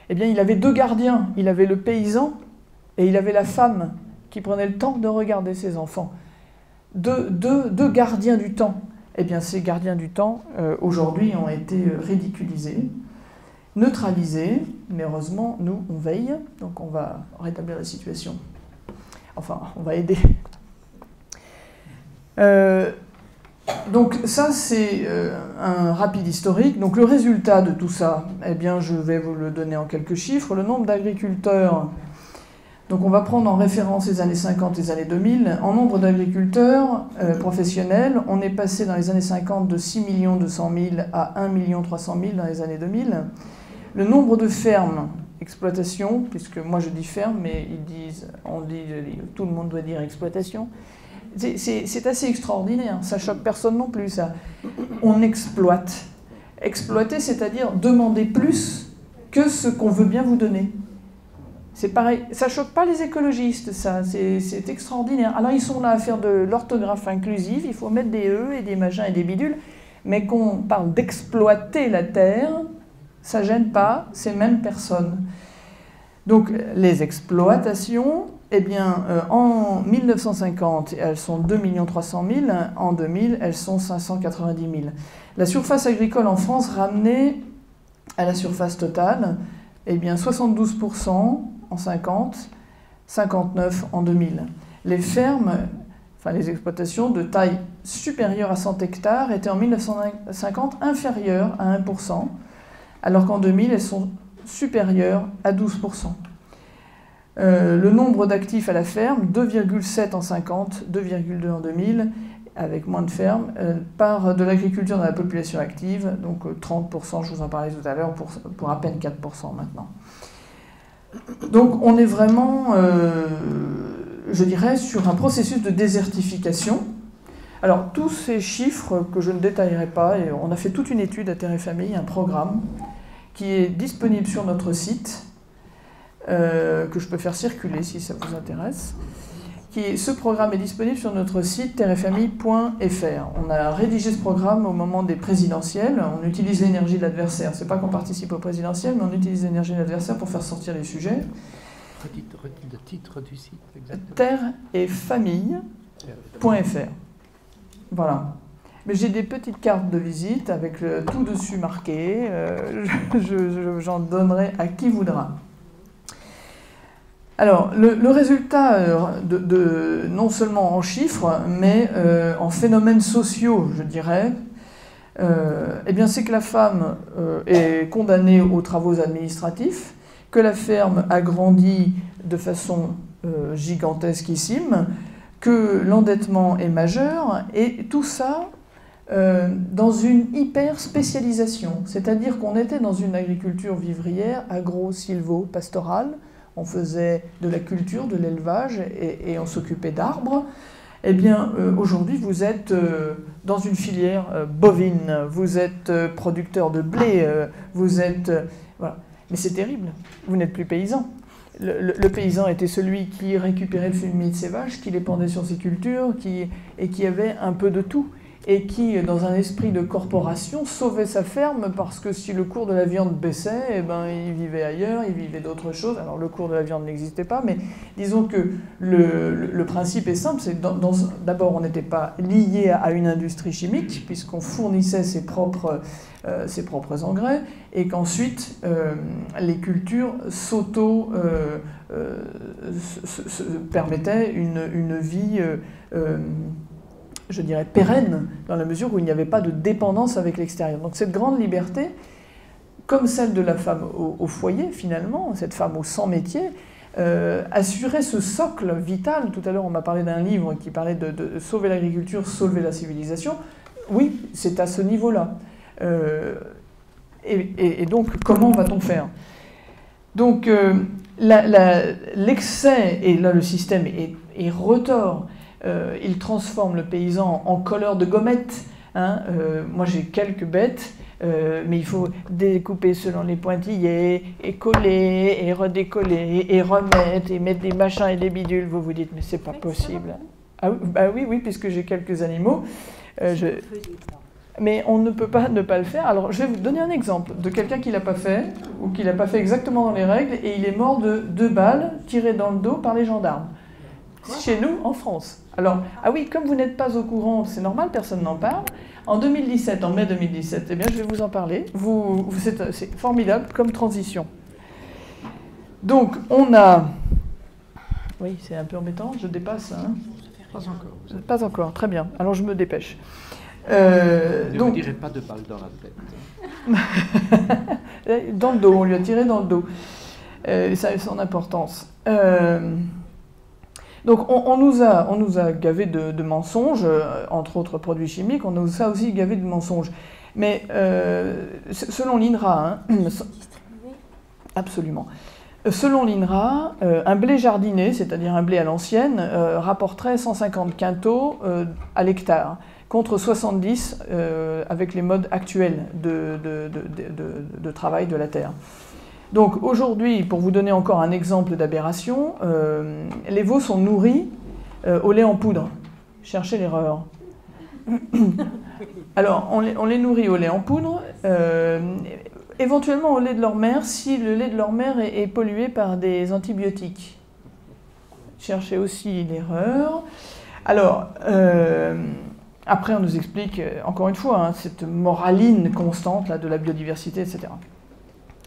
eh bien il avait deux gardiens, il avait le paysan et il avait la femme qui prenait le temps de regarder ses enfants. Deux gardiens du temps. Eh bien ces gardiens du temps, aujourd'hui, ont été ridiculisés, neutralisés, mais heureusement, nous, on veille, donc on va rétablir la situation. Enfin, on va aider. Donc ça, c'est un rapide historique. Donc le résultat de tout ça, eh bien, je vais vous le donner en quelques chiffres. Le nombre d'agriculteurs, donc on va prendre en référence les années 50 et les années 2000. En nombre d'agriculteurs professionnels, on est passé dans les années 50 de 6 200 000 à 1 300 000 dans les années 2000. Le nombre de fermes, exploitation, puisque moi je dis ferme, mais tout le monde doit dire exploitation. C'est assez extraordinaire, ça choque personne non plus, ça. On exploite. Exploiter, c'est-à-dire demander plus que ce qu'on veut bien vous donner. C'est pareil, ça choque pas les écologistes, ça, c'est extraordinaire. Alors ils sont là à faire de l'orthographe inclusive, il faut mettre des E et des machins et des bidules, mais qu'on parle d'exploiter la terre, ça gêne pas ces mêmes personnes. Donc les exploitations, eh bien, en 1950, elles sont 2 300 000, en 2000, elles sont 590 000. La surface agricole en France ramenée à la surface totale, eh bien 72% en 50, 59 en 2000. Les fermes, enfin les exploitations de taille supérieure à 100 hectares étaient en 1950 inférieures à 1%, alors qu'en 2000, elles sont supérieures à 12%. Le nombre d'actifs à la ferme, 2,7 en 50, 2,2 en 2000, avec moins de fermes, part de l'agriculture dans la population active, donc 30%, je vous en parlais tout à l'heure, pour à peine 4% maintenant. Donc on est vraiment, je dirais, sur un processus de désertification. Alors tous ces chiffres que je ne détaillerai pas, et on a fait toute une étude à Terre et Famille, un programme qui est disponible sur notre site, que je peux faire circuler si ça vous intéresse. Ce programme est disponible sur notre site terreetfamille.fr. On a rédigé ce programme au moment des présidentielles. On utilise l'énergie de l'adversaire. Ce n'est pas qu'on participe aux présidentielles, mais on utilise l'énergie de l'adversaire pour faire sortir les sujets. Redites le titre du site. terreetfamille.fr. Voilà. Mais j'ai des petites cartes de visite avec tout dessus marqué. J'en donnerai à qui voudra. Alors, le résultat, non seulement en chiffres, mais en phénomènes sociaux, je dirais, eh bien, c'est que la femme est condamnée aux travaux administratifs, que la ferme a grandi de façon gigantesquissime, que l'endettement est majeur, et tout ça dans une hyper-spécialisation. C'est-à-dire qu'on était dans une agriculture vivrière, agro-silvo-pastorale. On faisait de la culture, de l'élevage, et on s'occupait d'arbres. Eh bien, aujourd'hui, vous êtes dans une filière bovine, vous êtes producteur de blé, vous êtes... voilà. Mais c'est terrible, vous n'êtes plus paysan. Le paysan était celui qui récupérait le fumier de ses vaches, qui les pendait sur ses cultures, et qui avait un peu de tout. Et qui, dans un esprit de corporation, sauvait sa ferme parce que si le cours de la viande baissait, eh ben, il vivait ailleurs, il vivait d'autres choses. Alors le cours de la viande n'existait pas, mais disons que le principe est simple. C'est d'abord, on n'était pas lié à une industrie chimique, puisqu'on fournissait ses propres engrais, et qu'ensuite, les cultures permettaient une vie... je dirais, pérenne, dans la mesure où il n'y avait pas de dépendance avec l'extérieur. Donc cette grande liberté, comme celle de la femme au foyer, finalement, cette femme au sans métier, assurait ce socle vital. Tout à l'heure, on m'a parlé d'un livre qui parlait de sauver l'agriculture, sauver la civilisation. Oui, c'est à ce niveau-là. Et donc, comment va-t-on faire ? Donc, l'excès, et là le système est retors, il transforme le paysan en colleur de gommettes. Hein. Moi j'ai quelques bêtes, mais il faut découper selon les pointillés, et coller, et redécoller, et remettre, et mettre des machins et des bidules. Vous vous dites, mais c'est pas possible. Ah, bah oui, puisque j'ai quelques animaux. Mais on ne peut pas ne pas le faire. Alors je vais vous donner un exemple de quelqu'un qui ne l'a pas fait, ou qui ne l'a pas fait exactement dans les règles, et il est mort de 2 balles tirées dans le dos par les gendarmes. Chez nous, en France. Alors, ah oui, comme vous n'êtes pas au courant, c'est normal, personne n'en parle. En 2017, en mai 2017, eh bien, je vais vous en parler. C'est formidable comme transition. Donc, on a... Oui, c'est un peu embêtant, je dépasse. Hein. Pas encore. Pas encore, très bien. Alors, je me dépêche. Ne me direz pas de balle dans la tête. Dans le dos, on lui a tiré dans le dos. Ça a son importance. Donc on nous a gavé de mensonges, entre autres produits chimiques, on nous a aussi gavé de mensonges. Mais selon l'INRA, hein, absolument, selon l'INRA, un blé jardiné, c'est-à-dire un blé à l'ancienne, rapporterait 150 quintaux à l'hectare, contre 70 avec les modes actuels de travail de la terre. Donc aujourd'hui, pour vous donner encore un exemple d'aberration, les veaux sont nourris au lait en poudre. Cherchez l'erreur. Alors, on les nourrit au lait en poudre, éventuellement au lait de leur mère, si le lait de leur mère est pollué par des antibiotiques. Cherchez aussi l'erreur. Alors, après, on nous explique, encore une fois, hein, cette moraline constante là, de la biodiversité, etc.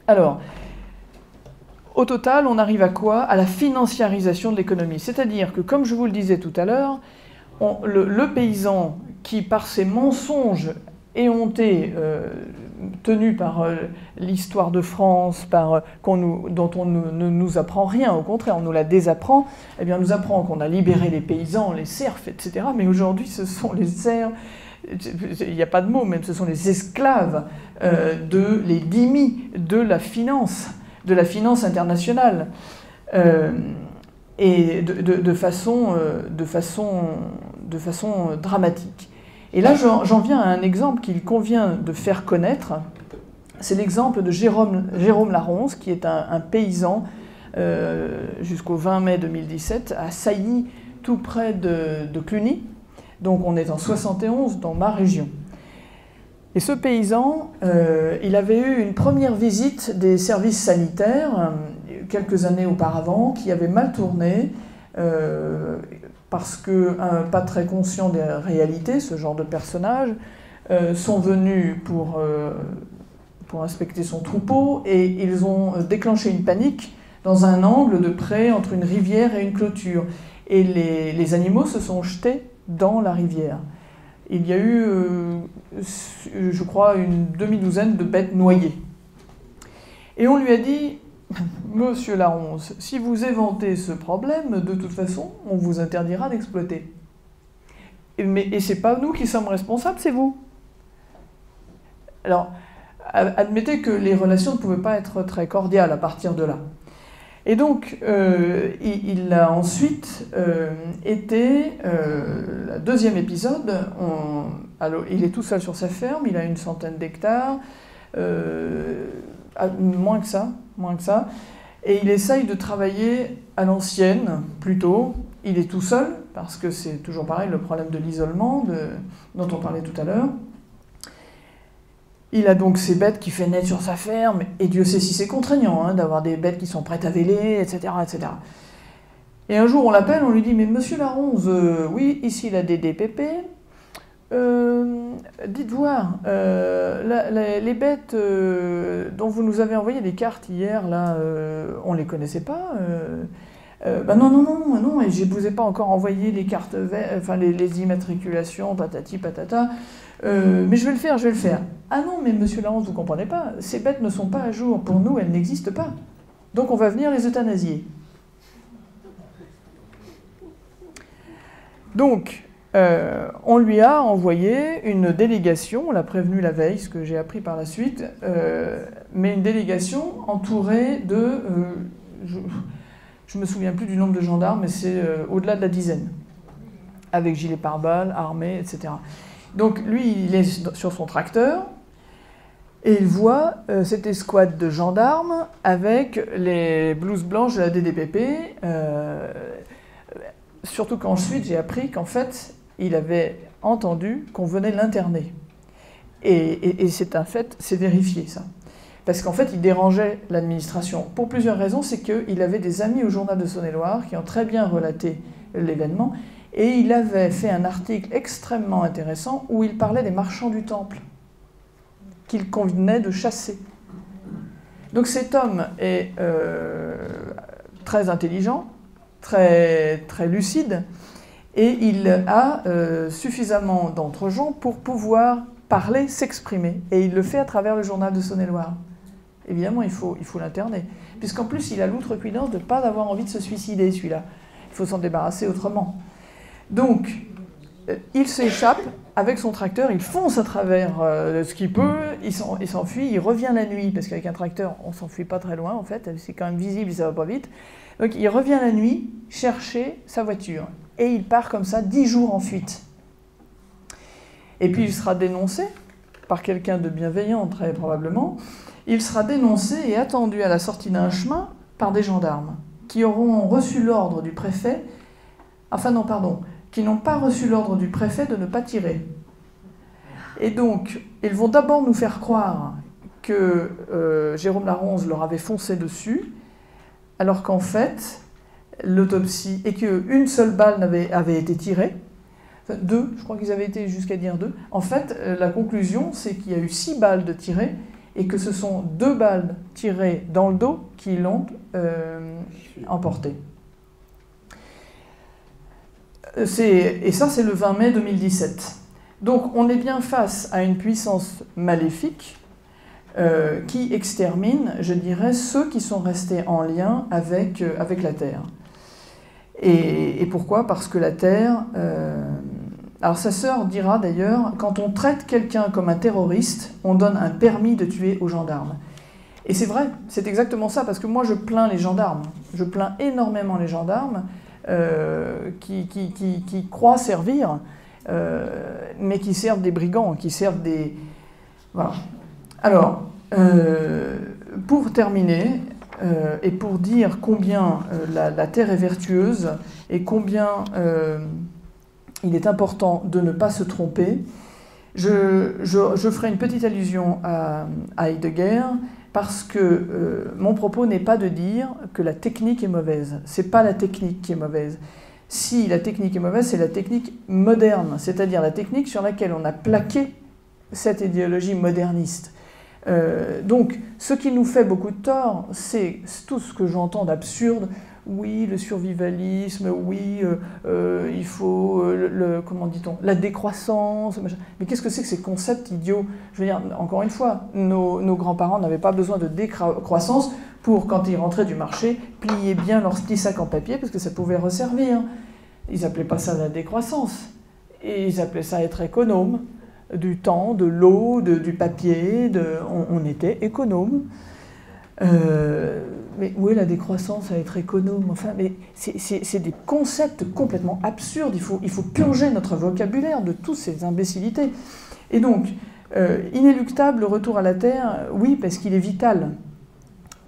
Alors, au total, on arrive à quoi? À la financiarisation de l'économie. C'est-à-dire que, comme je vous le disais tout à l'heure, le paysan qui, par ses mensonges éhontés, tenus par l'histoire de France, dont on ne nous apprend rien, au contraire, on nous la désapprend, eh bien, on nous apprend qu'on a libéré les paysans, les serfs, etc. Mais aujourd'hui, ce sont les serfs, il n'y a pas de mot, même ce sont les esclaves, les dhimmis de la finance internationale. Et de façon dramatique. Et là, j'en viens à un exemple qu'il convient de faire connaître. C'est l'exemple de Jérôme Laronce, qui est un paysan jusqu'au 20 mai 2017 à Sailly, tout près de Cluny. Donc on est en 71 dans ma région. Et ce paysan, il avait eu une première visite des services sanitaires quelques années auparavant, qui avait mal tourné, parce que, pas très conscients des réalités, ce genre de personnages, sont venus pour inspecter son troupeau, et ils ont déclenché une panique dans un angle de près entre une rivière et une clôture. Et les animaux se sont jetés dans la rivière. Il y a eu, je crois, une demi-douzaine de bêtes noyées. Et on lui a dit: Monsieur Laronce, si vous éventez ce problème, de toute façon, on vous interdira d'exploiter. Et c'est pas nous qui sommes responsables, c'est vous. Alors, admettez que les relations ne pouvaient pas être très cordiales à partir de là. Et donc, il a ensuite été, le deuxième épisode, alors, il est tout seul sur sa ferme, il a une centaine d'hectares, moins que ça, et il essaye de travailler à l'ancienne, plutôt. Il est tout seul, parce que c'est toujours pareil, le problème de l'isolement, dont on parlait tout à l'heure. Il a donc ces bêtes qu'il fait naître sur sa ferme, et Dieu sait si c'est contraignant, hein, d'avoir des bêtes qui sont prêtes à véler, etc., etc. Et un jour, on l'appelle, on lui dit: mais monsieur Laronce, oui, ici la DDPP, dites voir, les bêtes dont vous nous avez envoyé des cartes hier, là, on ne les connaissait pas. Non, et je ne vous ai pas encore envoyé les cartes, enfin les immatriculations, patati patata. Mais je vais le faire. Ah non, mais monsieur Laronce, vous ne comprenez pas, ces bêtes ne sont pas à jour. Pour nous, elles n'existent pas. Donc on va venir les euthanasier. Donc, on lui a envoyé une délégation, on l'a prévenu la veille, ce que j'ai appris par la suite, mais une délégation entourée de... je ne me souviens plus du nombre de gendarmes, mais c'est au-delà de la dizaine, avec gilet pare-balles, armés, etc. Donc lui, il est sur son tracteur, et il voit cette escouade de gendarmes avec les blouses blanches de la DDPP, surtout qu'ensuite j'ai appris qu'en fait, il avait entendu qu'on venait l'interner. Et c'est un fait, c'est vérifié ça. Parce qu'en fait, il dérangeait l'administration. Pour plusieurs raisons, c'est qu'il avait des amis au Journal de Saône-et-Loire qui ont très bien relaté l'événement, et il avait fait un article extrêmement intéressant où il parlait des marchands du temple, qu'il convenait de chasser. Donc cet homme est très intelligent, très, très lucide, et il a suffisamment d'entre-gens pour pouvoir parler, s'exprimer. Et il le fait à travers le Journal de Saône-et-Loire. Évidemment, il faut l'interner. Puisqu'en plus, il a l'outrecuidance de ne pas avoir envie de se suicider, celui-là. Il faut s'en débarrasser autrement. Donc, il s'échappe avec son tracteur, il fonce à travers ce qu'il peut, il s'enfuit, il revient la nuit, parce qu'avec un tracteur, on ne s'enfuit pas très loin, en fait, c'est quand même visible, ça ne va pas vite. Donc, il revient la nuit chercher sa voiture. Et il part comme ça 10 jours en fuite. Et puis, il sera dénoncé par quelqu'un de bienveillant, très probablement, il sera dénoncé et attendu à la sortie d'un chemin par des gendarmes qui auront reçu l'ordre du préfet, enfin non, pardon, qui n'ont pas reçu l'ordre du préfet de ne pas tirer. Et donc, ils vont d'abord nous faire croire que Jérôme Laronze leur avait foncé dessus, alors qu'en fait, l'autopsie, et qu'une seule balle avait été tirée, enfin, 2, je crois qu'ils avaient été jusqu'à dire 2. En fait, la conclusion, c'est qu'il y a eu 6 balles de tirées, et que ce sont 2 balles tirées dans le dos qui l'ont emporté. Et ça, c'est le 20 mai 2017. Donc, on est bien face à une puissance maléfique qui extermine, je dirais, ceux qui sont restés en lien avec la Terre. Et pourquoi? Parce que la Terre... alors, sa sœur dira d'ailleurs, quand on traite quelqu'un comme un terroriste, on donne un permis de tuer aux gendarmes. Et c'est vrai, c'est exactement ça, parce que moi, je plains les gendarmes. Je plains énormément les gendarmes qui croient servir, mais qui servent des brigands, qui servent des... Voilà. Alors, pour terminer, et pour dire combien la Terre est vertueuse, et combien il est important de ne pas se tromper, je ferai une petite allusion à Heidegger, parce que mon propos n'est pas de dire que la technique est mauvaise. C'est pas la technique qui est mauvaise. Si la technique est mauvaise, c'est la technique moderne, c'est-à-dire la technique sur laquelle on a plaqué cette idéologie moderniste. Donc, ce qui nous fait beaucoup de tort, c'est tout ce que j'entends d'absurde. Oui, le survivalisme, oui, il faut, comment dit-on, la décroissance. Mais qu'est-ce que c'est que ces concepts idiots? Je veux dire, encore une fois, nos grands-parents n'avaient pas besoin de décroissance pour, quand ils rentraient du marché, plier bien leur petit sac en papier, parce que ça pouvait resservir. Ils n'appelaient pas ça la décroissance. Et ils appelaient ça être économe. Du temps, de l'eau, du papier, on était économe. Mais où est la décroissance à être économe? Enfin, mais c'est des concepts complètement absurdes. Il faut purger notre vocabulaire de toutes ces imbécilités. Et donc, inéluctable, le retour à la Terre, oui, parce qu'il est vital.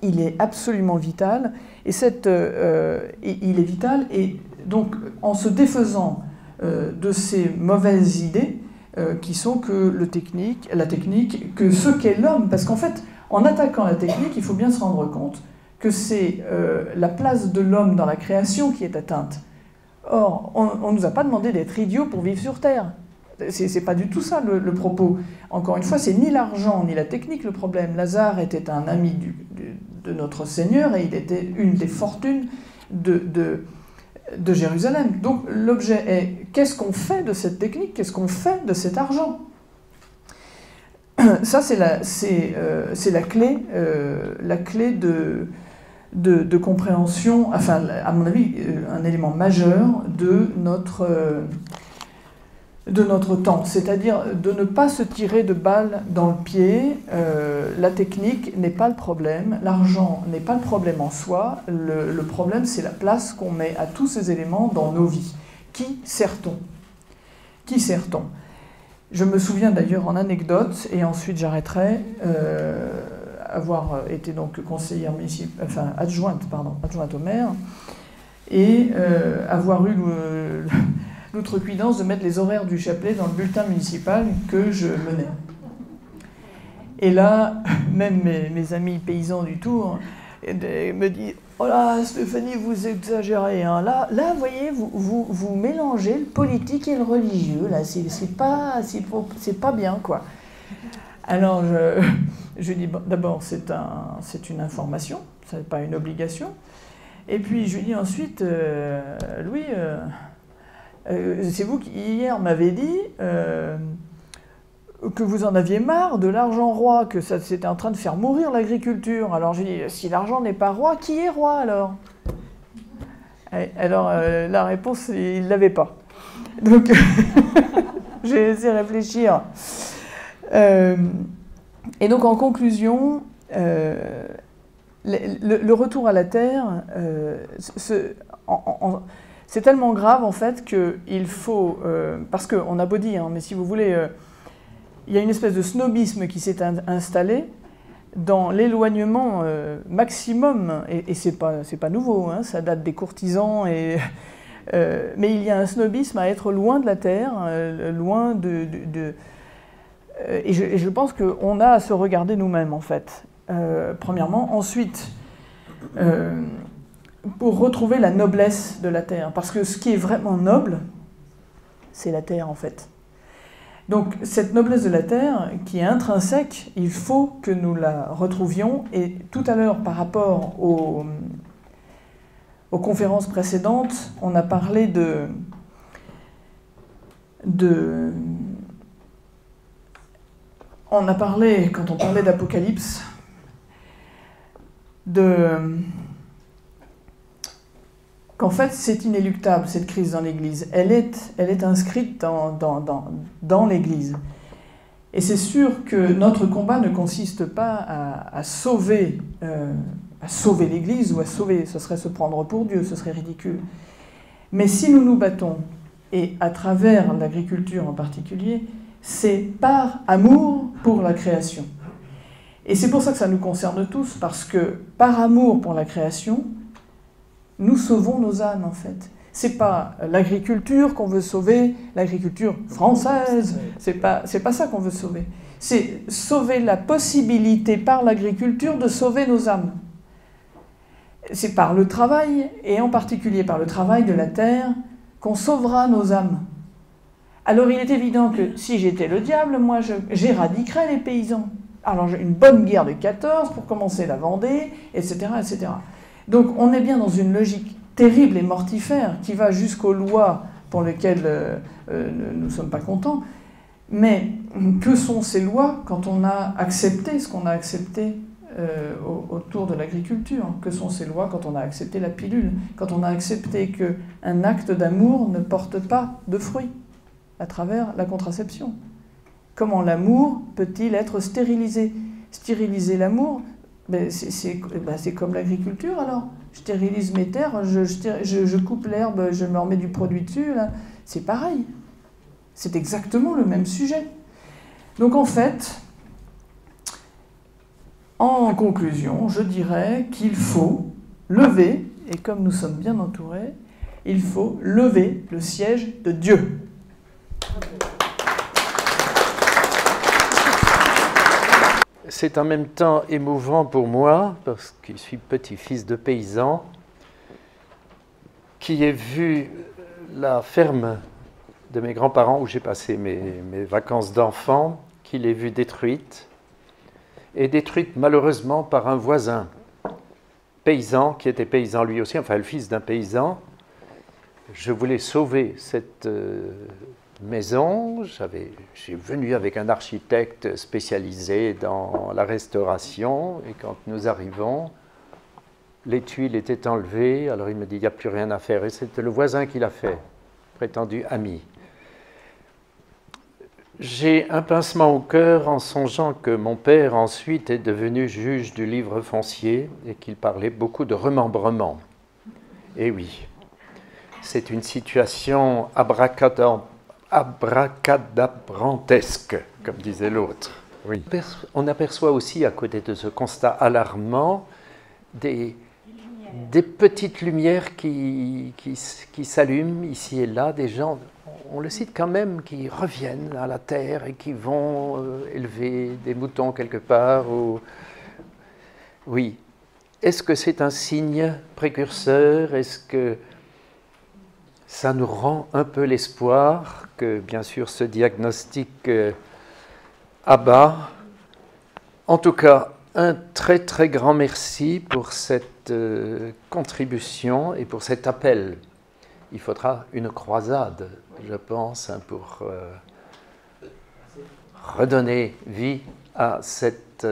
Il est absolument vital. Et il est vital. Et donc, en se défaisant de ces mauvaises idées, qui sont que la technique, que ce qu'est l'homme, parce qu'en fait, en attaquant la technique, il faut bien se rendre compte que c'est la place de l'homme dans la création qui est atteinte. Or, on ne nous a pas demandé d'être idiots pour vivre sur Terre. C'est pas du tout ça le propos. Encore une fois, c'est ni l'argent ni la technique le problème. Lazare était un ami de notre Seigneur et il était une des fortunes de Jérusalem. Donc l'objet est, qu'est-ce qu'on fait de cette technique? Qu'est-ce qu'on fait de cet argent? Ça, c'est la clé de compréhension, enfin, à mon avis, un élément majeur de notre temps, c'est-à-dire de ne pas se tirer de balles dans le pied. La technique n'est pas le problème, l'argent n'est pas le problème en soi, le problème c'est la place qu'on met à tous ces éléments dans nos vies. Qui sert-on? Qui sert-on? Je me souviens d'ailleurs en anecdote, et ensuite j'arrêterai, avoir été donc conseillère municipale, enfin adjointe au maire, et avoir eu l'outrecuidance de mettre les horaires du chapelet dans le bulletin municipal que je menais. Et là, même mes amis paysans du Tour me disent « Oh là, Stéphanie, vous exagérez, hein. Là, vous voyez, vous mélangez le politique et le religieux, là, c'est pas bien, quoi. » Alors, je dis, bon, d'abord, c'est une information, ce n'est pas une obligation. Et puis, je lui dis ensuite, Louis... c'est vous qui, hier, m'avez dit que vous en aviez marre de l'argent roi, que ça c'était en train de faire mourir l'agriculture. Alors j'ai dit, si l'argent n'est pas roi, qui est roi alors? Alors la réponse, il ne l'avait pas. Donc j'ai laissé réfléchir. Et donc en conclusion, le retour à la Terre, c'est tellement grave en fait qu'il faut, parce qu'on a beau dire, hein, mais si vous voulez, il y a une espèce de snobisme qui s'est installé dans l'éloignement maximum, et c'est pas nouveau, hein, ça date des courtisans, mais il y a un snobisme à être loin de la terre, loin et je pense qu'on a à se regarder nous-mêmes, en fait, premièrement. Ensuite, pour retrouver la noblesse de la terre, parce que ce qui est vraiment noble, c'est la terre, en fait. Donc, cette noblesse de la terre, qui est intrinsèque, il faut que nous la retrouvions. Et tout à l'heure, par rapport aux conférences précédentes, on a parlé on a parlé, quand on parlait d'Apocalypse, qu'en fait, c'est inéluctable, cette crise dans l'Église. Elle est inscrite dans l'Église. Et c'est sûr que notre combat ne consiste pas à sauver l'Église, ou à sauver, ce serait se prendre pour Dieu, ce serait ridicule. Mais si nous nous battons, et à travers l'agriculture en particulier, c'est par amour pour la création. Et c'est pour ça que ça nous concerne tous, parce que par amour pour la création, nous sauvons nos âmes, en fait. C'est pas l'agriculture qu'on veut sauver, l'agriculture française, c'est pas ça qu'on veut sauver. C'est sauver la possibilité par l'agriculture de sauver nos âmes. C'est par le travail, et en particulier par le travail de la terre, qu'on sauvera nos âmes. Alors il est évident que si j'étais le diable, moi j'éradiquerais les paysans. Alors j'ai une bonne guerre de 14 pour commencer la Vendée, etc., etc. Donc on est bien dans une logique terrible et mortifère qui va jusqu'aux lois pour lesquelles nous ne sommes pas contents. Mais que sont ces lois quand on a accepté ce qu'on a accepté autour de l'agriculture? Que sont ces lois quand on a accepté la pilule? Quand on a accepté qu'un acte d'amour ne porte pas de fruits à travers la contraception? Comment l'amour peut-il être stérilisé? Stériliser l'amour, c'est comme l'agriculture alors. Je stérilise mes terres, je coupe l'herbe, je me remets du produit dessus, c'est pareil. C'est exactement le même sujet. Donc en fait, en conclusion, je dirais qu'il faut lever, et comme nous sommes bien entourés, il faut lever le siège de Dieu. C'est en même temps émouvant pour moi, parce que je suis petit-fils de paysan, qui ai vu la ferme de mes grands-parents, où j'ai passé mes vacances d'enfant, qui l'ai vue détruite, et détruite malheureusement par un voisin paysan, qui était paysan lui aussi, enfin le fils d'un paysan. Je voulais sauver cette maison, j'ai venu avec un architecte spécialisé dans la restauration, et quand nous arrivons, les tuiles étaient enlevées, alors il me dit il n'y a plus rien à faire, et c'était le voisin qui l'a fait, prétendu ami. J'ai un pincement au cœur en songeant que mon père ensuite est devenu juge du livre foncier et qu'il parlait beaucoup de remembrement. Et oui, c'est une situation abracadabrantesque, comme disait l'autre. Oui. On aperçoit aussi, à côté de ce constat alarmant, des petites lumières qui s'allument ici et là, des gens, on le cite quand même, qui reviennent à la terre et qui vont élever des moutons quelque part. Oui. Est-ce que c'est un signe précurseur? Est-ce que ça nous rend un peu l'espoir que, bien sûr, ce diagnostic abat? En tout cas, un très très grand merci pour cette contribution et pour cet appel. Il faudra une croisade, je pense, pour redonner vie à cette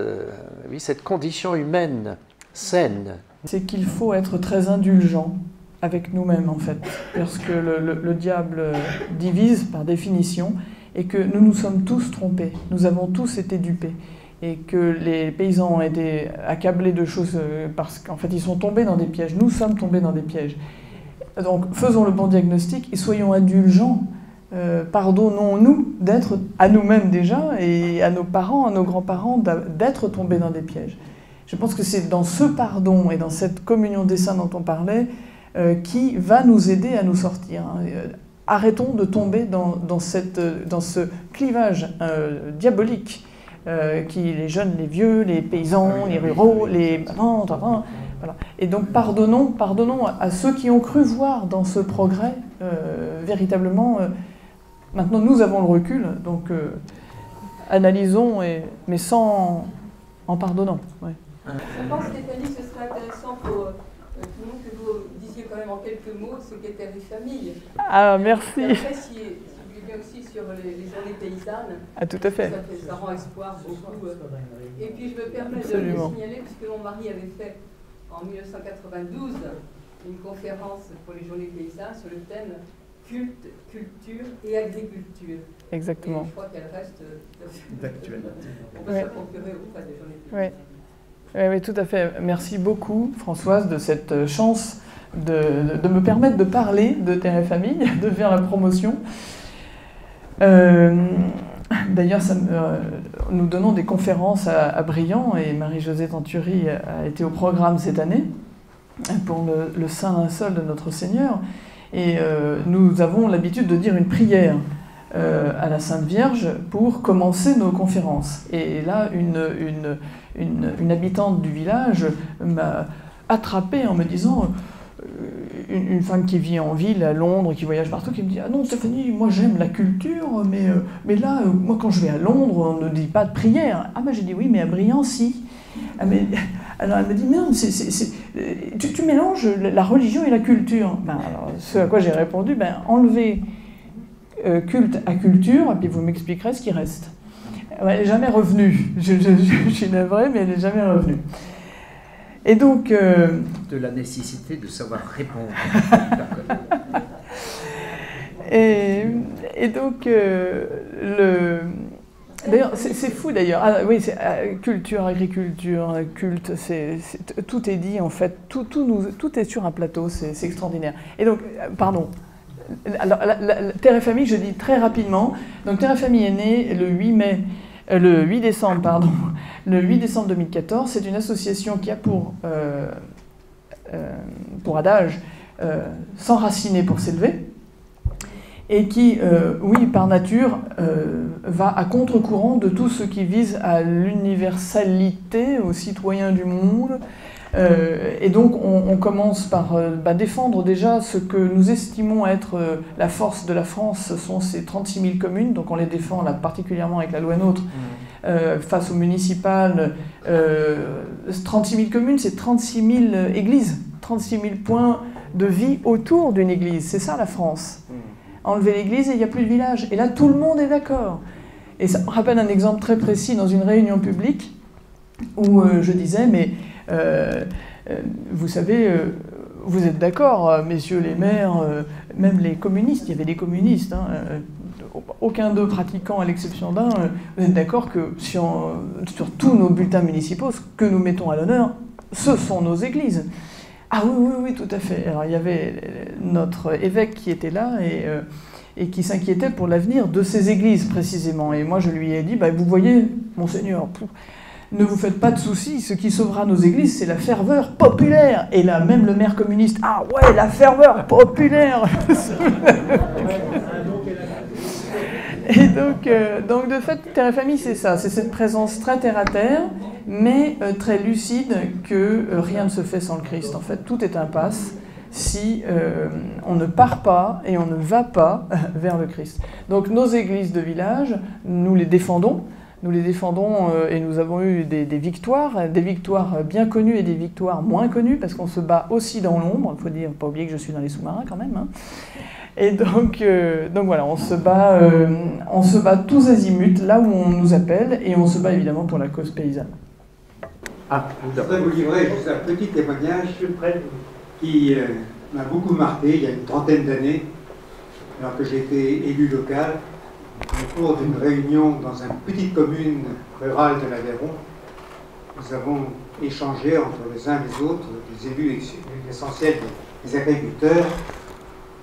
condition humaine saine. C'est qu'il faut être très indulgent avec nous-mêmes, en fait, parce que le diable divise par définition, et que nous nous sommes tous trompés, nous avons tous été dupés, et que les paysans ont été accablés de choses parce qu'en fait ils sont tombés dans des pièges, nous sommes tombés dans des pièges. Donc faisons le bon diagnostic et soyons indulgents pardonnons-nous d'être à nous-mêmes déjà et à nos parents, à nos grands-parents, d'être tombés dans des pièges. Je pense que c'est dans ce pardon et dans cette communion des saints dont on parlait qui va nous aider à nous sortir. Arrêtons de tomber dans ce clivage diabolique qui les jeunes, les vieux, les paysans, les ruraux, les... Voilà. Et donc pardonnons à ceux qui ont cru voir dans ce progrès véritablement. Maintenant, nous avons le recul, donc analysons, mais en pardonnant. Ouais. Je pense, Stéphanie, que ce serait intéressant pour tout le monde que vous disiez quand même en quelques mots ce qu'est Terre et Famille. Ah, merci. Et après, si vous voulez bien aussi sur les journées paysannes. Ah, tout à fait. Ça rend espoir beaucoup. Et puis, je me permets de signaler, puisque mon mari avait fait en 1992 une conférence pour les journées paysannes sur le thème culte, culture et agriculture. Exactement. Et je crois qu'elle reste d'actualité. On peut se procurer auprès des journées paysannes. Oui, tout à fait. Merci beaucoup, Françoise, de cette chance de me permettre de parler de Terre et Famille, de faire la promotion. D'ailleurs, nous donnons des conférences à Briand et Marie-Josée Tenturi a été au programme cette année pour le Saint Linceul de notre Seigneur. Et nous avons l'habitude de dire une prière à la Sainte Vierge pour commencer nos conférences. Et là, une habitante du village m'a attrapée en me disant, une femme qui vit en ville, à Londres, qui voyage partout, qui me dit « Ah non, Stéphanie, moi j'aime la culture, mais là, moi quand je vais à Londres, on ne dit pas de prière. » Ah ben j'ai dit « Oui, mais à Briand, si. » Alors elle me dit « Mais non, tu mélanges la religion et la culture. » Alors, ce à quoi j'ai répondu « Enlevez culte à culture, et puis vous m'expliquerez ce qui reste. » Elle n'est jamais revenue. Je suis navrée, mais elle n'est jamais revenue. Et donc... De la nécessité de savoir répondre. et donc, d'ailleurs, c'est fou d'ailleurs. Ah, oui, culture, agriculture, culte, tout est dit en fait. Tout est sur un plateau, c'est extraordinaire. Et donc, pardon. Alors, Terre et Famille, je dis très rapidement. Donc, Terre et Famille est née le 8 décembre 2014, c'est une association qui a pour adage s'enraciner pour s'élever, et qui, oui, par nature, va à contre-courant de tout ce qui vise à l'universalité, aux citoyens du monde. Et donc, on commence par défendre déjà ce que nous estimons être la force de la France, ce sont ces 36 000 communes, donc on les défend là particulièrement avec la loi NOTRe. Face aux municipales, 36 000 communes, c'est 36 000 églises, 36 000 points de vie autour d'une église. C'est ça la France. Enlever l'église et il n'y a plus de village. Et là, tout le monde est d'accord. Et ça me rappelle un exemple très précis dans une réunion publique où je disais, mais vous savez, vous êtes d'accord, messieurs les maires, même les communistes, il y avait des communistes, hein, aucun d'eux pratiquant à l'exception d'un, vous êtes d'accord que sur tous nos bulletins municipaux, ce que nous mettons à l'honneur, ce sont nos églises. Ah oui, tout à fait. Alors il y avait notre évêque qui était là et qui s'inquiétait pour l'avenir de ces églises précisément. Et moi je lui ai dit, vous voyez, monseigneur, ne vous faites pas de soucis, ce qui sauvera nos églises, c'est la ferveur populaire. Et là, même le maire communiste, ah ouais, la ferveur populaire. Et donc, de fait, Terre et Famille, c'est ça, c'est cette présence très terre-à-terre, mais très lucide que rien ne se fait sans le Christ. En fait, tout est impasse si on ne part pas et on ne va pas vers le Christ. Donc, nos églises de village, nous les défendons. Nous les défendons et nous avons eu des victoires bien connues et des victoires moins connues, parce qu'on se bat aussi dans l'ombre. Il faut dire, pas oublier que je suis dans les sous-marins quand même. Hein. Et donc voilà, on se bat tous azimuts, là où on nous appelle, et on se bat évidemment pour la cause paysanne. Ah, je voudrais vous livrer juste un petit témoignage qui m'a beaucoup marqué il y a une trentaine d'années, alors que j'étais élu local. Au cours d'une réunion dans une petite commune rurale de l'Aveyron, nous avons échangé entre les uns et les autres, les élus essentiels des agriculteurs,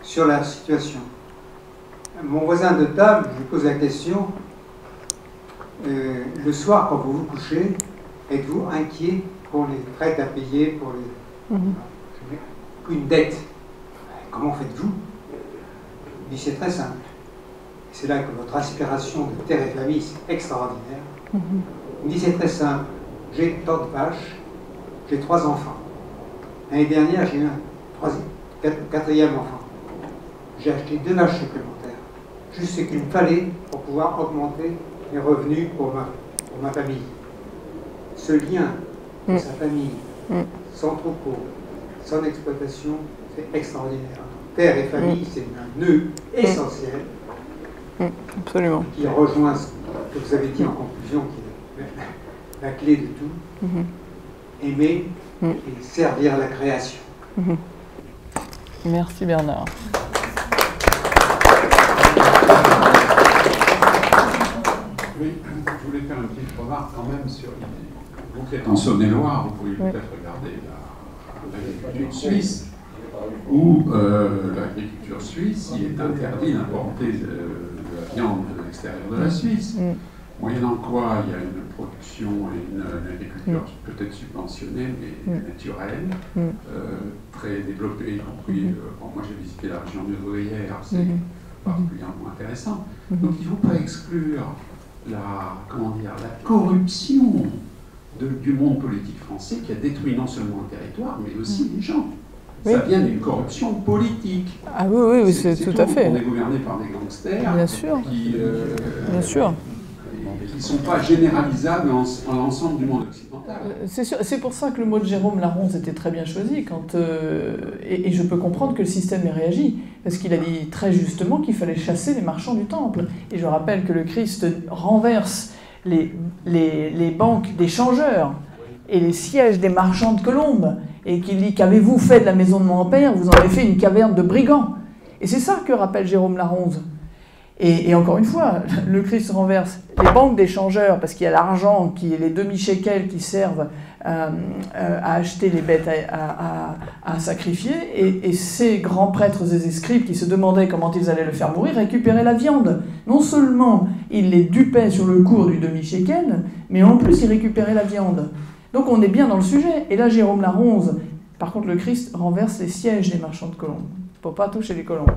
sur la situation. mon voisin de table, je lui pose la question, le soir quand vous vous couchez, êtes-vous inquiet pour les traites à payer, pour les... une dette? Comment faites-vous? Il dit, c'est très simple. C'est là que votre inspiration de terre et famille, c'est extraordinaire. Il me dit, c'est très simple. J'ai tant de vaches, j'ai 3 enfants. L'année dernière, j'ai eu un 4e enfant. J'ai acheté 2 vaches supplémentaires. Juste ce qu'il me fallait pour pouvoir augmenter mes revenus pour ma famille. Ce lien de sa famille, son troupeau, son exploitation, c'est extraordinaire. Terre et famille, c'est un nœud essentiel. Absolument. Qui rejoint ce que vous avez dit en conclusion, qui est la clé de tout. Aimer et servir la création. Merci Bernard. Oui, je voulais faire une petite remarque quand même sur vous qui êtes en Saône-et-Loire, vous pouvez peut-être regarder l'agriculture suisse, où l'agriculture suisse, il est interdit d'importer de la viande de l'extérieur de la Suisse. Moyennant quoi, il y a une production et une agriculture peut-être subventionnée, mais naturelle, très développée, y compris, moi j'ai visité la région de Gruyère, c'est particulièrement intéressant. Donc il ne faut pas exclure la corruption du monde politique français qui a détruit non seulement le territoire, mais aussi les gens. Ça vient d'une corruption politique. Ah oui, c'est tout à fait. On est gouverné par des gangsters. Bien sûr. Bien sûr. Qui ne sont pas généralisables en l'ensemble du monde occidental. C'est pour ça que le mot de Jérôme Laronze était très bien choisi, et je peux comprendre que le système ait réagi, parce qu'il a dit très justement qu'il fallait chasser les marchands du temple. Et je rappelle que le Christ renverse les banques des changeurs et les sièges des marchands de colombes, et qu'il dit « Qu'avez-vous fait de la maison de mon père? Vous en avez fait une caverne de brigands ». Et c'est ça que rappelle Jérôme Laronze. Et encore une fois, le Christ renverse les banques des changeurs, parce qu'il y a l'argent, qui est les demi-shekels qui servent à acheter les bêtes à sacrifier, et ces grands prêtres et scribes qui se demandaient comment ils allaient le faire mourir, récupéraient la viande. Non seulement ils les dupaient sur le cours du demi-shekel, mais en plus ils récupéraient la viande. Donc on est bien dans le sujet. Et là, Jérôme Laronze, par contre, le Christ renverse les sièges des marchands de colombes. Il ne faut pas toucher les colombes.